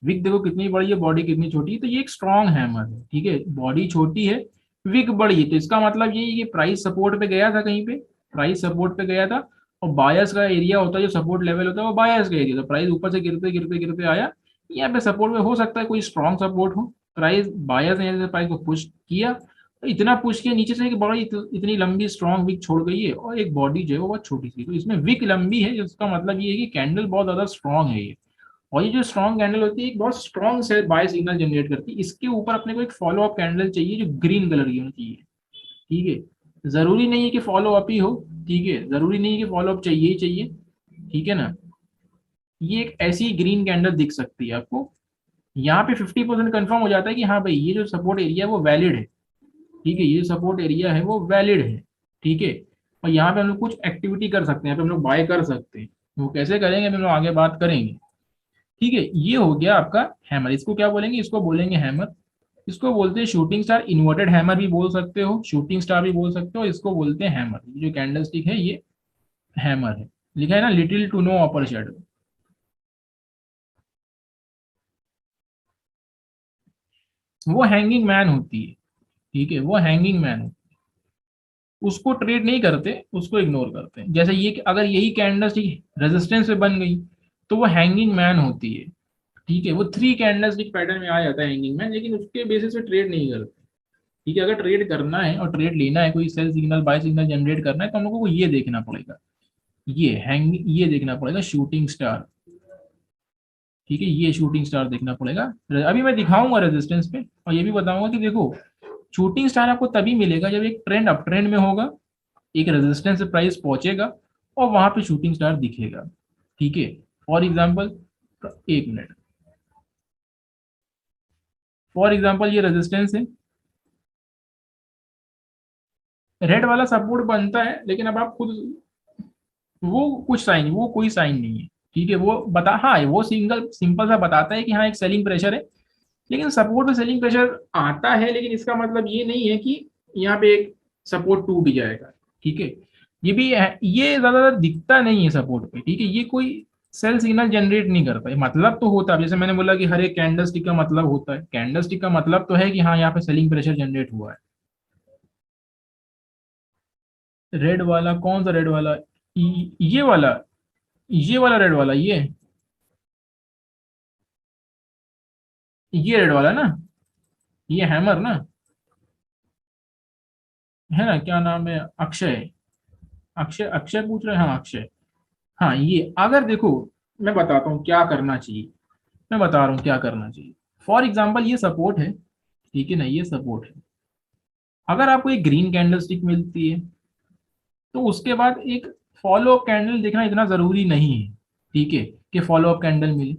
विक देखो कितनी बड़ी है, बॉडी कितनी छोटी है, तो ये एक स्ट्रॉन्ग हैमर है, ठीक है। बॉडी छोटी है, विक बड़ी है, तो इसका मतलब ये है कि प्राइस सपोर्ट पे गया था कहीं पे, प्राइस सपोर्ट पे गया था, और बायस का एरिया होता है जो सपोर्ट लेवल होता है वो बायस का एरिया, तो प्राइस ऊपर से गिरते गिरते गिरते आया, यहाँ पे सपोर्ट में हो सकता है कोई स्ट्रॉन्ग सपोर्ट हो, प्राइस बायस ने प्राइस को पुश किया, तो इतना पुश किया नीचे से कि बड़ी इतनी लंबी स्ट्रॉन्ग विक छोड़ गई है, और एक बॉडी जो है वो बहुत छोटी सी, तो इसमें विक लंबी है जिसका मतलब ये है कि कैंडल बहुत ज्यादा स्ट्रॉन्ग है ये। और ये जो स्ट्रॉन्ग कैंडल होती है एक बहुत स्ट्रॉन्ग से बाय सिग्नल जनरेट करती है, इसके ऊपर अपने को एक फॉलो अप कैंडल चाहिए जो ग्रीन कलर की होनी चाहिए, ठीक है। जरूरी नहीं है कि फॉलो अप ही हो, ठीक है, जरूरी नहीं है कि फॉलो अप चाहिए ही चाहिए, ठीक है ना। ये एक ऐसी ग्रीन कैंडल दिख सकती है आपको, यहाँ पे 50% कंफर्म हो जाता है कि हाँ भाई ये जो सपोर्ट एरिया है वो वैलिड है, ठीक है, ये सपोर्ट एरिया है वो वैलिड है, ठीक है। और यहाँ पे हम लोग कुछ एक्टिविटी कर सकते हैं, यहाँ पे हम लोग बाय कर सकते हैं, वो कैसे करेंगे हम लोग आगे बात करेंगे, ठीक है। ये हो गया आपका हैमर, इसको क्या बोलेंगे, इसको बोलेंगे हैमर। इसको बोलते हैं शूटिंग स्टार, इन्वर्टेड हैमर भी बोल सकते हो, शूटिंग स्टार भी बोल सकते हो, इसको बोलते हैं हैमर। ये जो कैंडल स्टिक है ये हैमर है, लिखा है ना little to no upper shadow. वो हैंगिंग मैन होती है, ठीक है, वो हैंगिंग मैन है, उसको ट्रेड नहीं करते, उसको इग्नोर करते हैं। जैसे ये कि अगर यही कैंडलस्टिक रेजिस्टेंस पे बन गई तो वो हैंगिंग मैन होती है। ठीक है, वो 3 कैंडलस्टिक पैटर्न में आ जाता है हैंगिंग मैन, लेकिन उसके बेसिस पे ट्रेड नहीं करते। ठीक है, अगर ट्रेड करना है और ट्रेड लेना है, कोई sell signal buy signal generate करना है, तो हम लोगों को ये देखना पड़ेगा, ये देखना पड़ेगा शूटिंग स्टार। ठीक है, ये शूटिंग स्टार देखना पड़ेगा। अभी मैं दिखाऊंगा रेजिस्टेंस पे, और ये भी बताऊंगा कि देखो शूटिंग स्टार आपको तभी मिलेगा जब एक ट्रेंड अप ट्रेंड में होगा, एक रेजिस्टेंस से प्राइस पहुंचेगा और वहां पे शूटिंग स्टार दिखेगा। ठीक है, फॉर एग्जाम्पल, एक मिनट, फॉर एग्जाम्पल ये रेजिस्टेंस है, रेड वाला सपोर्ट बनता है, लेकिन अब आप खुद, वो कोई साइन नहीं है। ठीक है, वो बता, हाँ वो सिंगल सिंपल सा बताता है कि हाँ एक सेलिंग प्रेशर है, लेकिन सपोर्ट पे सेलिंग प्रेशर आता है, लेकिन इसका मतलब ये नहीं है कि यहाँ पे एक सपोर्ट टूट भी जाएगा। ठीक है, ये भी है, ये ज्यादातर दिखता नहीं है सपोर्ट पे। ठीक है, ये कोई सेल सिग्नल जनरेट नहीं करता है, मतलब तो होता है, जैसे मैंने बोला कि हर एक कैंडल स्टिक का मतलब होता है, कैंडल स्टिक का मतलब तो है कि हाँ यहाँ पे सेलिंग प्रेशर जनरेट हुआ है। रेड वाला कौन सा रेड वाला? ये वाला, ये वाला रेड वाला, ये रेड वाला ना, ये हैमर ना, है ना, क्या नाम है, अक्षय, अक्षय अक्षय पूछ रहे हैं, हाँ अक्षय। हाँ, ये अगर देखो, मैं बताता हूँ क्या करना चाहिए, मैं बता रहा हूँ क्या करना चाहिए। फॉर एग्जाम्पल ये सपोर्ट है, ठीक है ना, ये सपोर्ट है, अगर आपको एक ग्रीन कैंडल स्टिक मिलती है तो उसके बाद एक फॉलो अप कैंडल देखना इतना जरूरी नहीं है। ठीक है, कि फॉलो अप कैंडल मिले,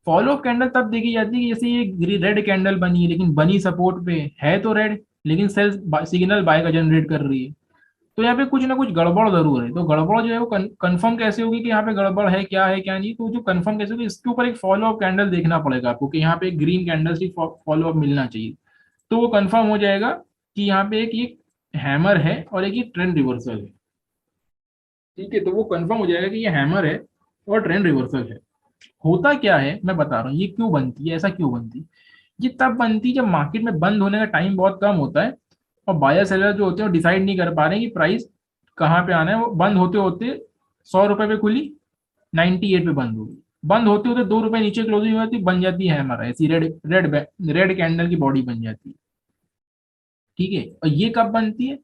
फॉलो अप कैंडल तब देखी जाती है कि जैसे ये रेड कैंडल बनी है, लेकिन बनी सपोर्ट पे है तो रेड, लेकिन सेल सिग्नल बाय का जनरेट कर रही है, तो यहाँ पे कुछ ना कुछ गड़बड़ जरूर है। तो गड़बड़ जो है वो कंफर्म कैसे होगी कि यहाँ पे गड़बड़ है क्या है क्या नहीं, तो जो कंफर्म कैसे होगी, इसके ऊपर एक फॉलो अप कैंडल देखना पड़ेगा आपको कि यहाँ पे एक green candle stick follow up मिलना चाहिए, तो वो कंफर्म हो जाएगा कि यहाँ पे एक ये हैमर है और एक ये ट्रेंड रिवर्सल है। ठीक है, तो वो कंफर्म हो जाएगा कि ये हैमर है और ट्रेंड रिवर्सल है। होता क्या है मैं बता रहा हूँ, ये क्यों बनती है, ऐसा क्यों बनती है। ये तब बनती है जब मार्केट में बंद होने का टाइम बहुत कम होता है, और बायर सेलर जो होते हैं वो डिसाइड नहीं कर पा रहे हैं कि प्राइस कहाँ पे आना है। वो बंद होते होते 100 रुपए पे खुली, 98 पे बंद होगी, बंद होते होते 2 रुपए नीचे क्लोजिंग होती, बन जाती है हमारा ऐसी रेड रेड रेड कैंडल की बॉडी बन जाती है। ठीक है, और ये कब बनती है,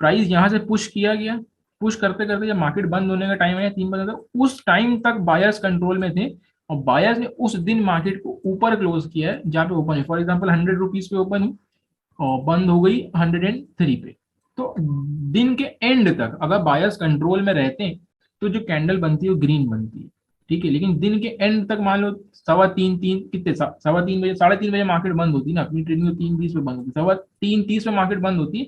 प्राइस यहाँ से पुश किया गया, पुश करते करते जब मार्केट बंद होने का टाइम आया 3 बजे तक, उस टाइम तक बायर्स कंट्रोल में थे, और बायर्स ने उस दिन मार्केट को ऊपर क्लोज किया है जहाँ पे ओपन है, फॉर एग्जाम्पल 100 रुपीज पे ओपन हुई और बंद हो गई 103 पे। तो दिन के एंड तक अगर बायर्स कंट्रोल में रहते हैं तो जो कैंडल बनती है वो ग्रीन बनती है। ठीक है, लेकिन दिन के एंड तक मान लो 3:15 3 कितने 3:15 बजे 3:30 बजे मार्केट बंद होती है ना, अपनी ट्रेडिंग तो 3:20 पे बंद होती है, 3:30 पे मार्केट बंद होती है,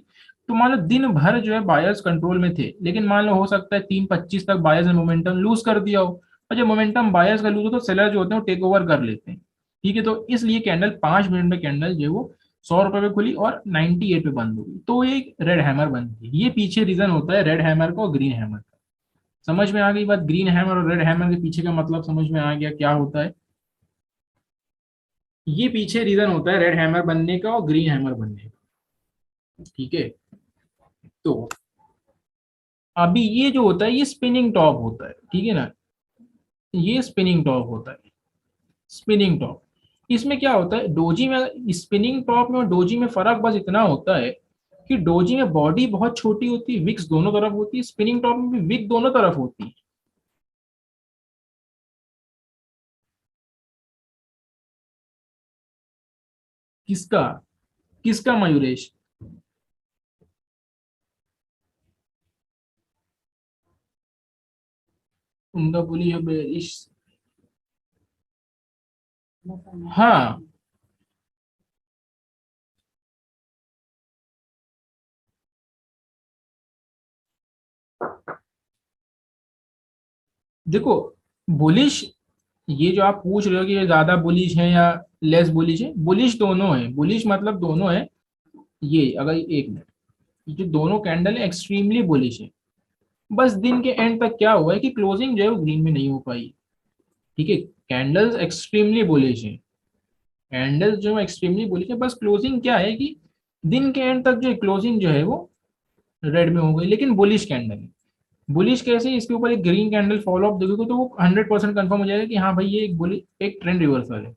तो मान लो दिन भर जो है बायर्स कंट्रोल में थे, लेकिन मान लो हो सकता है 3:25 तक बायर्स ने मोमेंटम लूज कर दिया हो, और जब मोमेंटम बायर्स का लूज हो तो सेलर जो होते हैं वो टेक ओवर कर लेते हैं। ठीक है, तो इसलिए कैंडल 5 मिनट में कैंडल जो है वो 100 रुपए पे खुली और 98 पे बंद होगी, तो ये एक रेड हैमर बन गई। ये पीछे रीजन होता है रेड हैमर का और ग्रीन हैमर का। समझ में आ गई बात, ग्रीन हैमर और रेड हैमर के पीछे का मतलब समझ में आ गया क्या होता है। ये पीछे रीजन होता है रेड हैमर बनने का और ग्रीन हैमर बनने का। ठीक है, तो अभी ये जो होता है ये स्पिनिंग टॉप होता है, ठीक है ना, ये स्पिनिंग टॉप होता है, स्पिनिंग टॉप। इसमें क्या होता है, डोजी में, स्पिनिंग टॉप में और डोजी में फर्क बस इतना होता है कि डोजी में बॉडी बहुत छोटी होती है, विक्स दोनों तरफ होती है, स्पिनिंग टॉप में भी विक दोनों तरफ होती है। किसका, किसका मयूरेश? उनका बोली है बेरिश। हाँ, देखो बुलिश, ये जो आप पूछ रहे हो कि ये ज्यादा बुलिश है या लेस बुलिश है, बुलिश दोनों है, बुलिश मतलब दोनों है। ये अगर एक मिनट, ये जो दोनों कैंडल है एक्सट्रीमली बुलिश है, बस दिन के एंड तक क्या हुआ है कि क्लोजिंग जो है वो ग्रीन में नहीं हो पाई। ठीक है, कैंडल्स एक्सट्रीमली बुलिश है, कैंडल्स जो एक्सट्रीमली बुलिश है, बस क्लोजिंग क्या है कि दिन के एंड तक जो क्लोजिंग जो है वो रेड में हो गई, लेकिन बुलिश कैंडल है। बुलिश कैसे, इसके ऊपर एक ग्रीन कैंडल फॉलो अप देखोगे तो वो 100% कंफर्म हो जाएगा कि हाँ भाई ये एक बुलिश, एक ट्रेंड रिवर्सल है।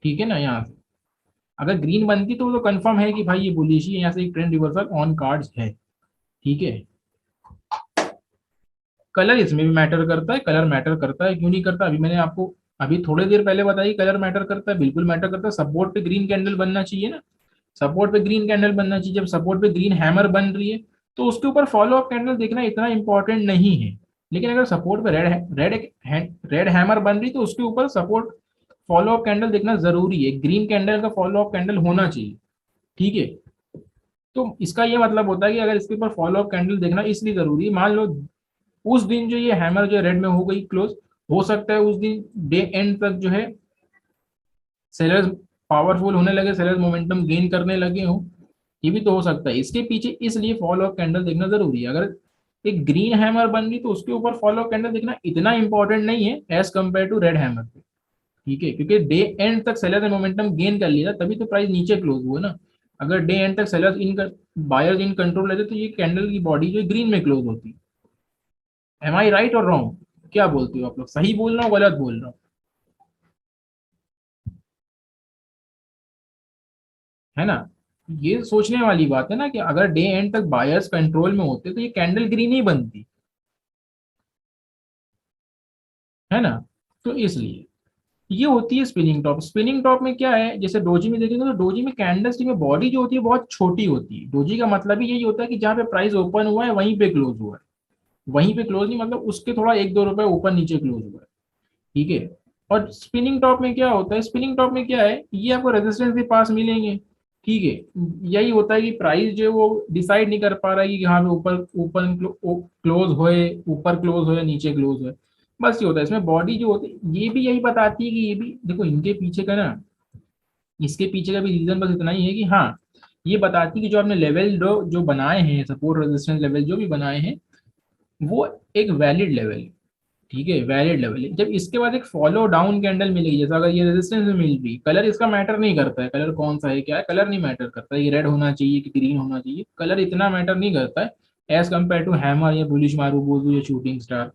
ठीक है ना, यहाँ से अगर ग्रीन बनती तो कंफर्म है कि भाई ये बुलिश ही है, यहाँ से एक ट्रेंड रिवर्सल ऑन कार्ड्स है। ठीक है। कलर इसमें भी मैटर करता है, कलर मैटर करता है, क्यों नहीं करता, अभी मैंने आपको अभी थोड़ी देर पहले बताई कलर मैटर करता है, बिल्कुल मैटर करता है। सपोर्ट पे ग्रीन कैंडल बनना चाहिए ना, सपोर्ट पे ग्रीन कैंडल बनना चाहिए। जब सपोर्ट पे ग्रीन हैमर बन रही है तो उसके ऊपर फॉलो अप कैंडल देखना इतना इंपॉर्टेंट नहीं है। लेकिन अगर सपोर्ट पे रेड रेड रेड हैमर बन रही तो उसके ऊपर सपोर्ट फॉलो अप कैंडल देखना जरूरी है, ग्रीन कैंडल का फॉलो अप कैंडल होना चाहिए। ठीक है। तो इसका ये मतलब होता है कि अगर इसके ऊपर फॉलो अप कैंडल देखना इसलिए जरूरी है, मान लो उस दिन जो ये हैमर जो रेड में हो गई क्लोज, हो सकता है उस दिन डे एंड तक जो है सेलर्स पावरफुल होने लगे, सेलर्स मोमेंटम गेन करने लगे हो, ये भी तो हो सकता है इसके पीछे, इसलिए फॉलो अप कैंडल देखना जरूरी है। अगर एक ग्रीन हैमर बन गई तो उसके ऊपर फॉलो अप कैंडल देखना इतना इंपॉर्टेंट नहीं है as compare to red hammer पे। ठीक है, क्योंकि डे एंड तक सेलर ने मोमेंटम गेन कर लिया तभी तो प्राइस नीचे क्लोज हुआ ना। अगर डे एंड तक sellers in buyers in control रहते तो ये कैंडल की बॉडी जो ग्रीन में क्लोज होती। एम आई राइट और रॉन्ग, क्या बोलती हो आप लोग, सही बोल रहा हूँ गलत बोल रहा हूँ, है ना। ये सोचने वाली बात है ना कि अगर डे एंड तक बायर्स कंट्रोल में होते तो ये कैंडल ग्रीन ही बनती, है ना। तो इसलिए ये होती है स्पिनिंग टॉप। स्पिनिंग टॉप में क्या है, जैसे डोजी में देखेंगे तो डोजी में कैंडल स्टिक में बॉडी जो होती है बहुत छोटी होती है। डोजी का मतलब ही यही होता है कि जहाँ पे प्राइस ओपन हुआ है वहीं पे क्लोज हुआ है, वहीं पे क्लोज नहीं मतलब उसके थोड़ा 1-2 रुपए ऊपर नीचे क्लोज हुआ है। ठीक है। और स्पिनिंग टॉप में क्या होता है, स्पिनिंग टॉप में क्या है, ये आपको रेजिस्टेंस भी पास मिलेंगे। ठीक है। यही होता है कि प्राइस जो है वो डिसाइड नहीं कर पा रहा है कि हाँ ऊपर ऊपर क्लोज होए, ऊपर क्लोज होए, नीचे क्लोज होए। बस ये होता है इसमें बॉडी जो होती है, ये भी यही बताती है कि ये भी देखो इनके पीछे का ना, इसके पीछे का भी रीजन बस इतना ही है कि हाँ ये बताती है कि जो आपने लेवल जो बनाए हैं, सपोर्ट रेजिस्टेंस लेवल जो भी बनाए हैं वो एक वैलिड लेवल है। ठीक है, वैलिड लेवल है। जब इसके बाद एक फॉलो डाउन कैंडल मिलेगी, जैसा अगर ये रेजिस्टेंस में मिल रही, कलर इसका मैटर नहीं करता है, कलर कौन सा है क्या है, कलर नहीं मैटर करता है, ये रेड होना चाहिए कि ग्रीन होना चाहिए, कलर इतना मैटर नहीं करता है एज कम्पेयर टू हैमर या बुलिश मारूबोजू या शूटिंग स्टार।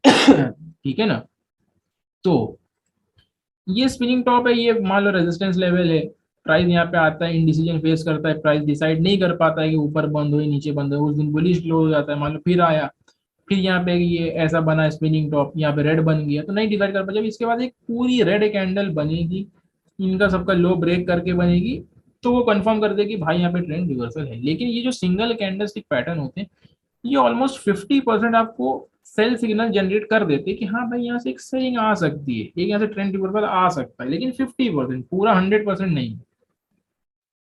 ठीक है ना। तो ये स्पिनिंग टॉप है, ये मान लो रेजिस्टेंस लेवल है, प्राइस यहाँ पे आता है, इंडिसीजन फेस करता है, प्राइस डिसाइड नहीं कर पाता है कि ऊपर बंद हो या नीचे बंद हो, उस दिन बुलिश क्लोज हो जाता है, मान लो फिर आया, फिर यहाँ पे ये ऐसा बना स्पिनिंग टॉप, यहाँ पे रेड बन गया तो नहीं डिसाइड कर पाया। जब इसके बाद एक पूरी रेड कैंडल बनेगी, इनका सबका लो ब्रेक करके बनेगी, तो वो कंफर्म कर देगी भाई यहाँ पे ट्रेंड रिवर्सल है। लेकिन ये जो सिंगल कैंडल स्टिक पैटर्न होते हैं ये ऑलमोस्ट 50% आपको सेल सिग्नल जनरेट कर देते हैं कि हाँ भाई यहाँ से एक सेलिंग आ सकती है, एक यहाँ से ट्रेंड रिवर्सल आ सकता है, लेकिन 50%, पूरा 100% नहीं।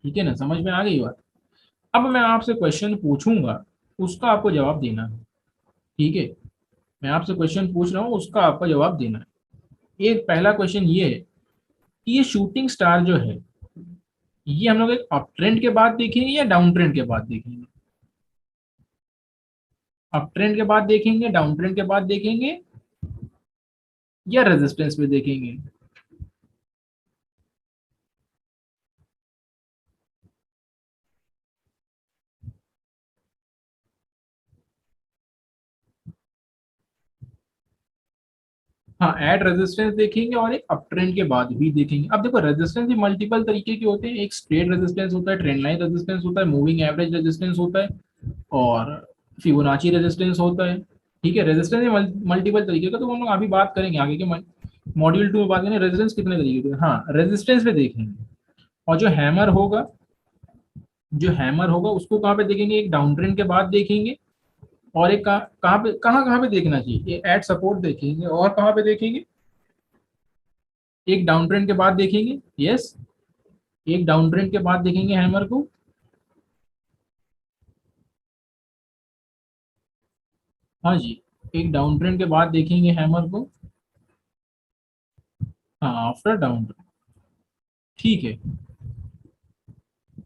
ठीक है ना, समझ में आ गई बात। अब मैं आपसे क्वेश्चन पूछूंगा, उसका आपको जवाब देना है। ठीक है, मैं आपसे क्वेश्चन पूछ रहा हूँ उसका आपका जवाब देना है। एक पहला क्वेश्चन ये है कि ये शूटिंग स्टार जो है ये हम लोग एक अप ट्रेंड के बाद देखेंगे या डाउन ट्रेंड के बाद देखेंगे, अप ट्रेंड के बाद देखेंगे, डाउन ट्रेंड के बाद देखेंगे, या रेजिस्टेंस पे देखेंगे। हाँ, एट रेजिस्टेंस देखेंगे और एक अप ट्रेंड के बाद भी देखेंगे। अब देखो रेजिस्टेंस भी मल्टीपल तरीके के होते हैं, एक स्ट्रेट रेजिस्टेंस होता है, ट्रेंड लाइन रेजिस्टेंस होता है, मूविंग एवरेज रेजिस्टेंस होता है, और फिबोनाची रेजिस्टेंस होता है। ठीक है, रेजिस्टेंस मल्टीपल तरीके का, तो हम लोग अभी बात करेंगे आगे के मॉड्यूल 2 में बात करेंगे रेजिस्टेंस कितने तरीके के। हाँ, रेजिस्टेंस पे देखेंगे। और जो हैमर होगा, जो हैमर होगा उसको कहाँ पे देखेंगे, एक डाउन ट्रेंड के बाद देखेंगे, और एक कहाँ पे देखना चाहिए, ये एट सपोर्ट देखेंगे, और कहाँ पे देखेंगे, एक डाउन ट्रेंड के बाद देखेंगे। यस, एक डाउन ट्रेंड के बाद देखेंगे हैमर को। हाँ जी, एक डाउन ट्रेंड के बाद देखेंगे हैमर को। हाँ, आफ्टर डाउन ट्रेंड। ठीक है,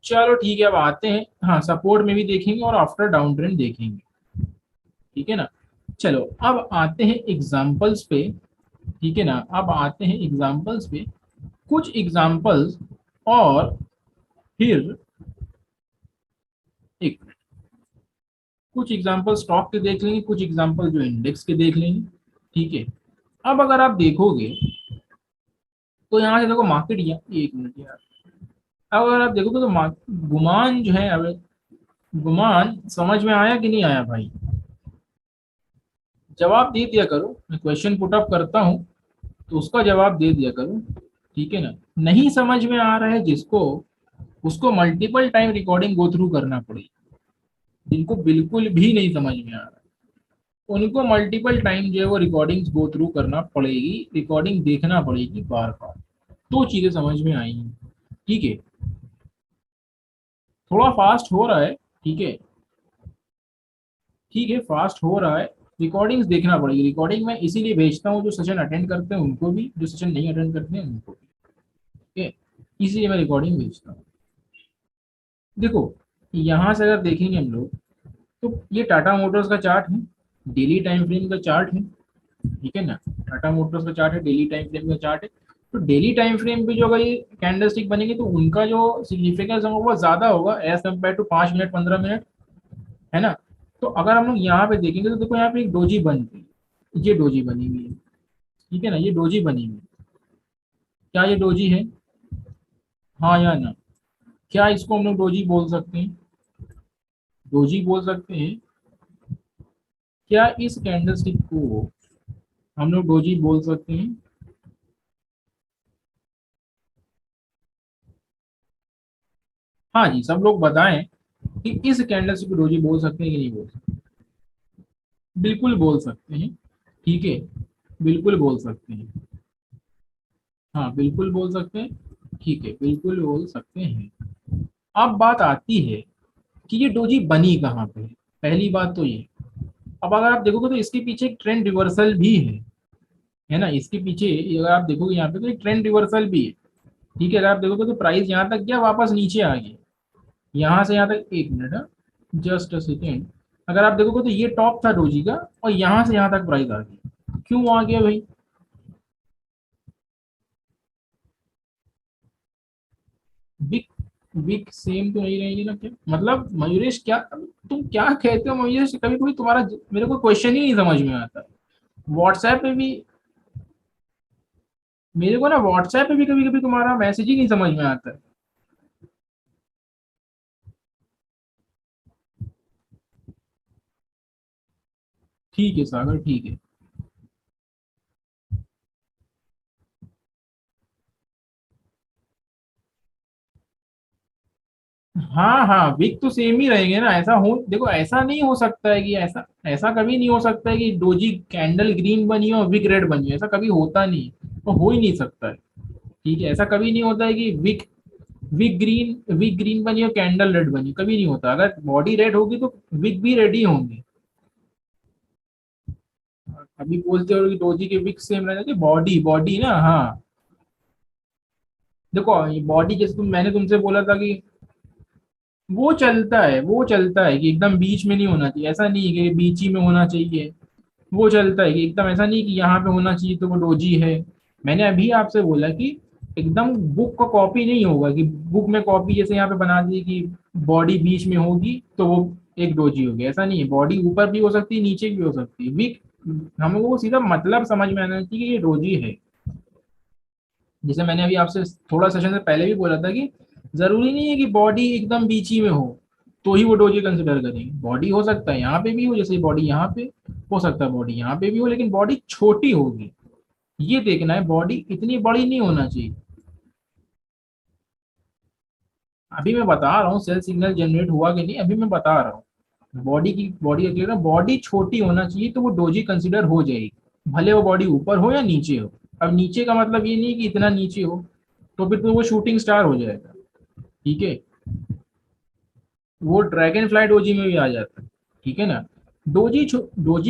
चलो ठीक है, अब आते हैं, हाँ सपोर्ट में भी देखेंगे और आफ्टर डाउन ट्रेंड देखेंगे। ठीक है ना। चलो अब आते हैं एग्जाम्पल्स पे। ठीक है ना, अब आते हैं एग्जाम्पल्स पे, कुछ एग्जाम्पल्स और फिर एक कुछ एग्जांपल स्टॉक के देख लेंगे, कुछ एग्जांपल जो इंडेक्स के देख लेंगे। ठीक है, अब अगर आप देखोगे तो यहाँ से देखो मार्केट, या एक मिनट यार, अब अगर आप देखोगे तो गुमान जो है, अब गुमान समझ में आया कि नहीं आया भाई? जवाब दे दिया करो, मैं क्वेश्चन पुट अप करता हूँ तो उसका जवाब दे दिया करो। ठीक है ना? नहीं समझ में आ रहा है जिसको, उसको multiple time recording go through करना पड़ेगी। जिनको बिल्कुल भी नहीं समझ में आ रहा है उनको मल्टीपल टाइम जो है वो रिकॉर्डिंग्स गो थ्रू करना पड़ेगी, रिकॉर्डिंग देखना पड़ेगी बार बार, तो चीजें समझ में आएंगी। ठीक है, थोड़ा फास्ट हो रहा है। ठीक है, ठीक है, फास्ट हो रहा है। रिकॉर्डिंग्स देखना पड़ेगी, रिकॉर्डिंग मैं इसीलिए भेजता हूँ, जो सेशन अटेंड करते हैं उनको भी, जो सेशन नहीं अटेंड करते हैं उनको भी। ठीक है, इसीलिए मैं रिकॉर्डिंग भेजता हूँ। देखो, यहाँ से अगर देखेंगे हम लोग, तो ये टाटा मोटर्स का चार्ट है, डेली टाइम फ्रेम का चार्ट है। ठीक है ना? टाटा मोटर्स का चार्ट है, डेली टाइम फ्रेम का चार्ट है। तो डेली टाइम फ्रेम पे जो अगर ये कैंडल स्टिक बनेगी तो उनका जो सिग्निफिकेंस होगा वो ज्यादा होगा as compare to 5 minute 15 minute, है ना? तो अगर हम लोग यहाँ पे देखेंगे तो देखो यहाँ पे एक डोजी बन गई, ये डोजी बनी हुई है। ठीक है ना? ये डोजी बनी हुई है। क्या ये डोजी है? हाँ या ना? क्या इसको हम लोग डोजी बोल सकते हैं? डोजी बोल सकते हैं। क्या इस कैंडल स्टिक को हम लोग डोजी बोल सकते हैं? हाँ जी, सब लोग बताएं कि इस कैंडल स्टिक को डोजी बोल सकते हैं कि नहीं बोल सकते? बिल्कुल बोल सकते हैं। ठीक है, बिल्कुल बोल सकते हैं। हाँ, बिल्कुल बोल सकते हैं। ठीक है, बिल्कुल बोल सकते हैं। अब बात आती है कि ये डोजी बनी कहाँ पे है। पहली बात तो ये, अब अगर आप देखोगे तो इसके पीछे एक ट्रेंड रिवर्सल भी है ना? इसके पीछे अगर आप देखोगे यहाँ पे तो एक ट्रेंड रिवर्सल भी है। ठीक है, अगर आप देखोगे तो प्राइस यहाँ तक गया, वापस नीचे आ गया। यहाँ से यहाँ तक, एक मिनट, जस्ट अ सेकेंड, अगर आप देखोगे तो ये टॉप था डोजी का, और यहाँ से यहाँ तक प्राइस आ गया। क्यों आ गया भाई? बिग, बिग सेम तो नहीं रहेगी ना? क्या मतलब मयूरेश, क्या तुम क्या कहते हो मयूरेश? कभी कभी तुम्हारा मेरे को क्वेश्चन ही नहीं समझ में आता। व्हाट्सएप पे भी, मेरे को ना व्हाट्सएप पे भी कभी कभी तुम्हारा मैसेज ही नहीं समझ में आता। ठीक है सागर, ठीक है। हाँ हाँ, विक तो सेम ही रहेंगे ना। ऐसा हो, देखो ऐसा नहीं हो सकता है कि ऐसा, ऐसा कभी नहीं हो सकता है कि डोजी कैंडल ग्रीन बनी हो और विक रेड बनी हो। ऐसा कभी होता नहीं, तो हो ही नहीं सकता है। ठीक है, ऐसा कभी नहीं होता है कि विक, विक ग्रीन बनी और कैंडल रेड बनी, कभी नहीं होता। अगर बॉडी रेड होगी तो विक भी रेड ही होंगे। अभी बोलते हो कि डोजी के विक सेम रहने, बॉडी बॉडी ना, हाँ। देखो ये बॉडी, जैसे मैंने तुमसे बोला था कि वो चलता है, वो चलता है कि एकदम बीच में नहीं होना चाहिए, ऐसा नहीं है कि बीच ही में होना चाहिए। वो चलता है कि एकदम ऐसा नहीं कि यहाँ पे होना चाहिए तो वो डोजी है। मैंने अभी आपसे बोला कि एकदम बुक का कॉपी नहीं होगा, कि बुक में कॉपी जैसे यहाँ पे बना दी कि बॉडी बीच में होगी तो वो एक डोजी होगी, ऐसा नहीं है। बॉडी ऊपर भी हो सकती है, नीचे भी हो सकती है। वीक, हम लोगों को सीधा मतलब समझ में आना चाहिए कि ये डोजी है। जैसे मैंने अभी आपसे थोड़ा सेशन से पहले भी बोला था कि जरूरी नहीं है कि बॉडी एकदम बीच ही में हो तो ही वो डोजी कंसिडर करेंगे। बॉडी हो सकता है यहाँ पे भी हो, जैसे बॉडी यहाँ पे हो सकता है, बॉडी यहाँ पे भी हो, लेकिन बॉडी छोटी होगी। ये देखना है, बॉडी इतनी बड़ी नहीं होना चाहिए। अभी मैं बता रहा हूँ सेल सिग्नल जनरेट हुआ कि नहीं, अभी मैं बता रहा हूँ। बॉडी की, बॉडी का बॉडी छोटी होना चाहिए तो वो डोजी कंसिडर हो जाएगी, भले वो बॉडी ऊपर हो या नीचे हो। अब नीचे का मतलब ये नहीं कि इतना नीचे हो, तो फिर तो वो शूटिंग स्टार हो जाएगा। ठीक है, वो ड्रैगन फ्लाई डोजी में भी आ जाता है। ठीक है ना? डोजी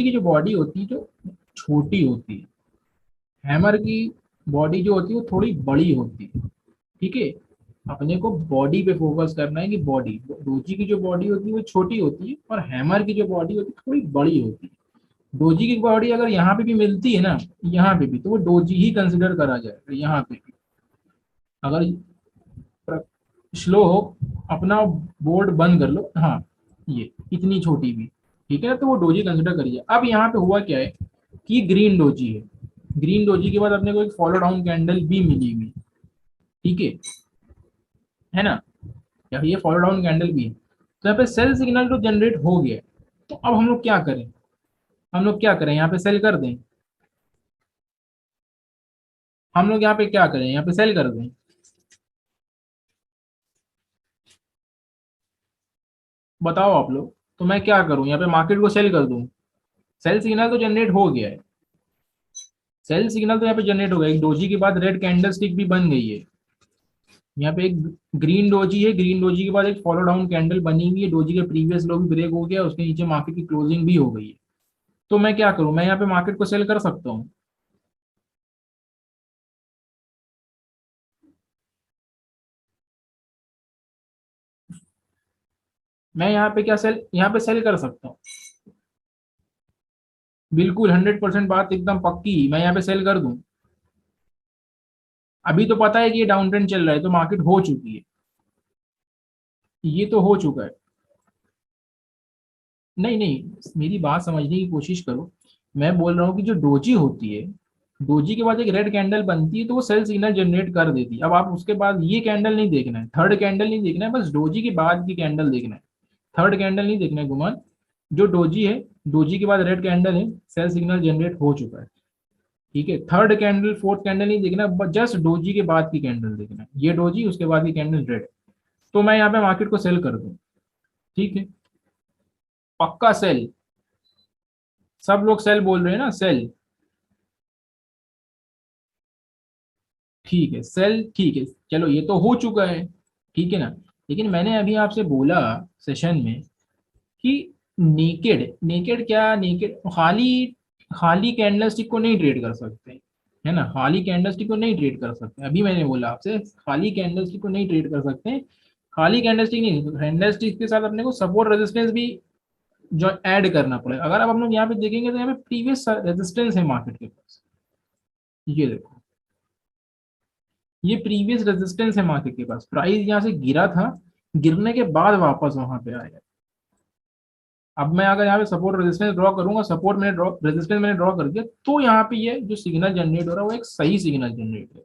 की जो बॉडी होती है जो छोटी होती है, हैमर की बॉडी जो होती है वो थोड़ी बड़ी होती है। ठीक है, अपने को बॉडी पे फोकस करना है कि बॉडी, डोजी की जो बॉडी होती है वो छोटी होती है और हैमर की जो बॉडी होती है थोड़ी बड़ी होती है। डोजी की बॉडी अगर यहाँ पे भी मिलती है ना, यहाँ पे भी, तो वो डोजी ही कंसिडर करा जाएगा यहाँ पे भी। अगर स्लो हो, अपना बोर्ड बंद कर लो। हाँ, ये इतनी छोटी भी, ठीक है, तो वो डोजी कंसिडर करिए। अब यहाँ पे हुआ क्या है कि ग्रीन डोजी है, ग्रीन डोजी के बाद अपने को एक फॉलो डाउन कैंडल भी मिली हुई, ठीक है ना, या ये फॉलो डाउन कैंडल भी है। तो यहाँ पे सेल सिग्नल तो जनरेट हो गया है। तो अब हम लोग क्या करें, हम लोग क्या करें, यहाँ पे सेल कर दें, हम लोग यहाँ पे क्या करें, यहाँ पे सेल कर दें। बताओ आप लोग, तो मैं क्या करूं, यहाँ पे मार्केट को सेल कर दूं। सेल सिग्नल तो जनरेट हो गया है, सेल सिग्नल तो यहाँ पे जनरेट हो गया, एक डोजी के बाद रेड कैंडल स्टिक भी बन गई है। यहाँ पे एक ग्रीन डोजी है, ग्रीन डोजी के बाद एक फॉलो डाउन कैंडल बनी हुई है, डोजी के प्रीवियस लो भी ब्रेक हो गया, उसके नीचे मार्केट की क्लोजिंग भी हो गई है। तो मैं क्या करूं, मैं यहाँ पे मार्केट को सेल कर सकता हूँ। मैं यहाँ पे क्या सेल, यहाँ पे सेल कर सकता हूँ। बिल्कुल 100% बात एकदम पक्की, मैं यहाँ पे सेल कर दूं। अभी तो पता है कि ये डाउन ट्रेंड चल रहा है, तो मार्केट हो चुकी है, ये तो हो चुका है। नहीं नहीं, मेरी बात समझने की कोशिश करो। मैं बोल रहा हूँ कि जो डोजी होती है, डोजी के बाद एक रेड कैंडल बनती है, तो वो सेल सिग्नल जनरेट कर देती है। अब आप उसके बाद ये कैंडल नहीं देखना है, थर्ड कैंडल नहीं देखना है, बस डोजी के बाद की कैंडल देखना है। थर्ड कैंडल नहीं देखना है गुमान, जो डोजी है, डोजी के बाद रेड कैंडल है, सेल सिग्नल जनरेट हो चुका है, ठीक है। थर्ड कैंडल फोर्थ कैंडल नहीं देखना, जस्ट डोजी के बाद की कैंडल देखना है, ये डोजी उसके बाद की कैंडल रेड। तो मैं यहाँ पे मार्केट को सेल कर दूं, ठीक है, पक्का सेल। सब लोग सेल बोल रहे हैं ना, सेल, ठीक है सेल, ठीक है। चलो ये तो हो चुका है, ठीक है ना। लेकिन मैंने अभी आपसे बोला सेशन में कि नेकेड, नेकेड क्या, नेकेड खाली, खाली कैंडल स्टिक को नहीं ट्रेड कर सकते, है ना, खाली कैंडल स्टिक को नहीं ट्रेड कर सकते। अभी मैंने बोला आपसे खाली कैंडल स्टिक को नहीं ट्रेड कर सकते। खाली कैंडल स्टिक नहीं, कैंडल स्टिक के साथ अपने को सपोर्ट रेजिस्टेंस भी जो ऐड करना पड़ेगा। अगर अब हम लोग यहाँ पे देखेंगे तो यहाँ पे प्रीवियस रेजिस्टेंस है मार्केट के पास, ये देखो, ये प्रीवियस रेजिस्टेंस है मार्केट के पास। प्राइस यहाँ से गिरा था, गिरने के बाद वापस वहां पे आया। अब मैं अगर यहाँ पे सपोर्ट रेजिस्टेंस ड्रॉ करूंगा, सपोर्ट मैंने ड्रॉ, रेजिस्टेंस मैंने ड्रॉ कर दिया, तो यहाँ पे ये जो सिग्नल जनरेट हो रहा है वो एक सही सिग्नल जनरेट है,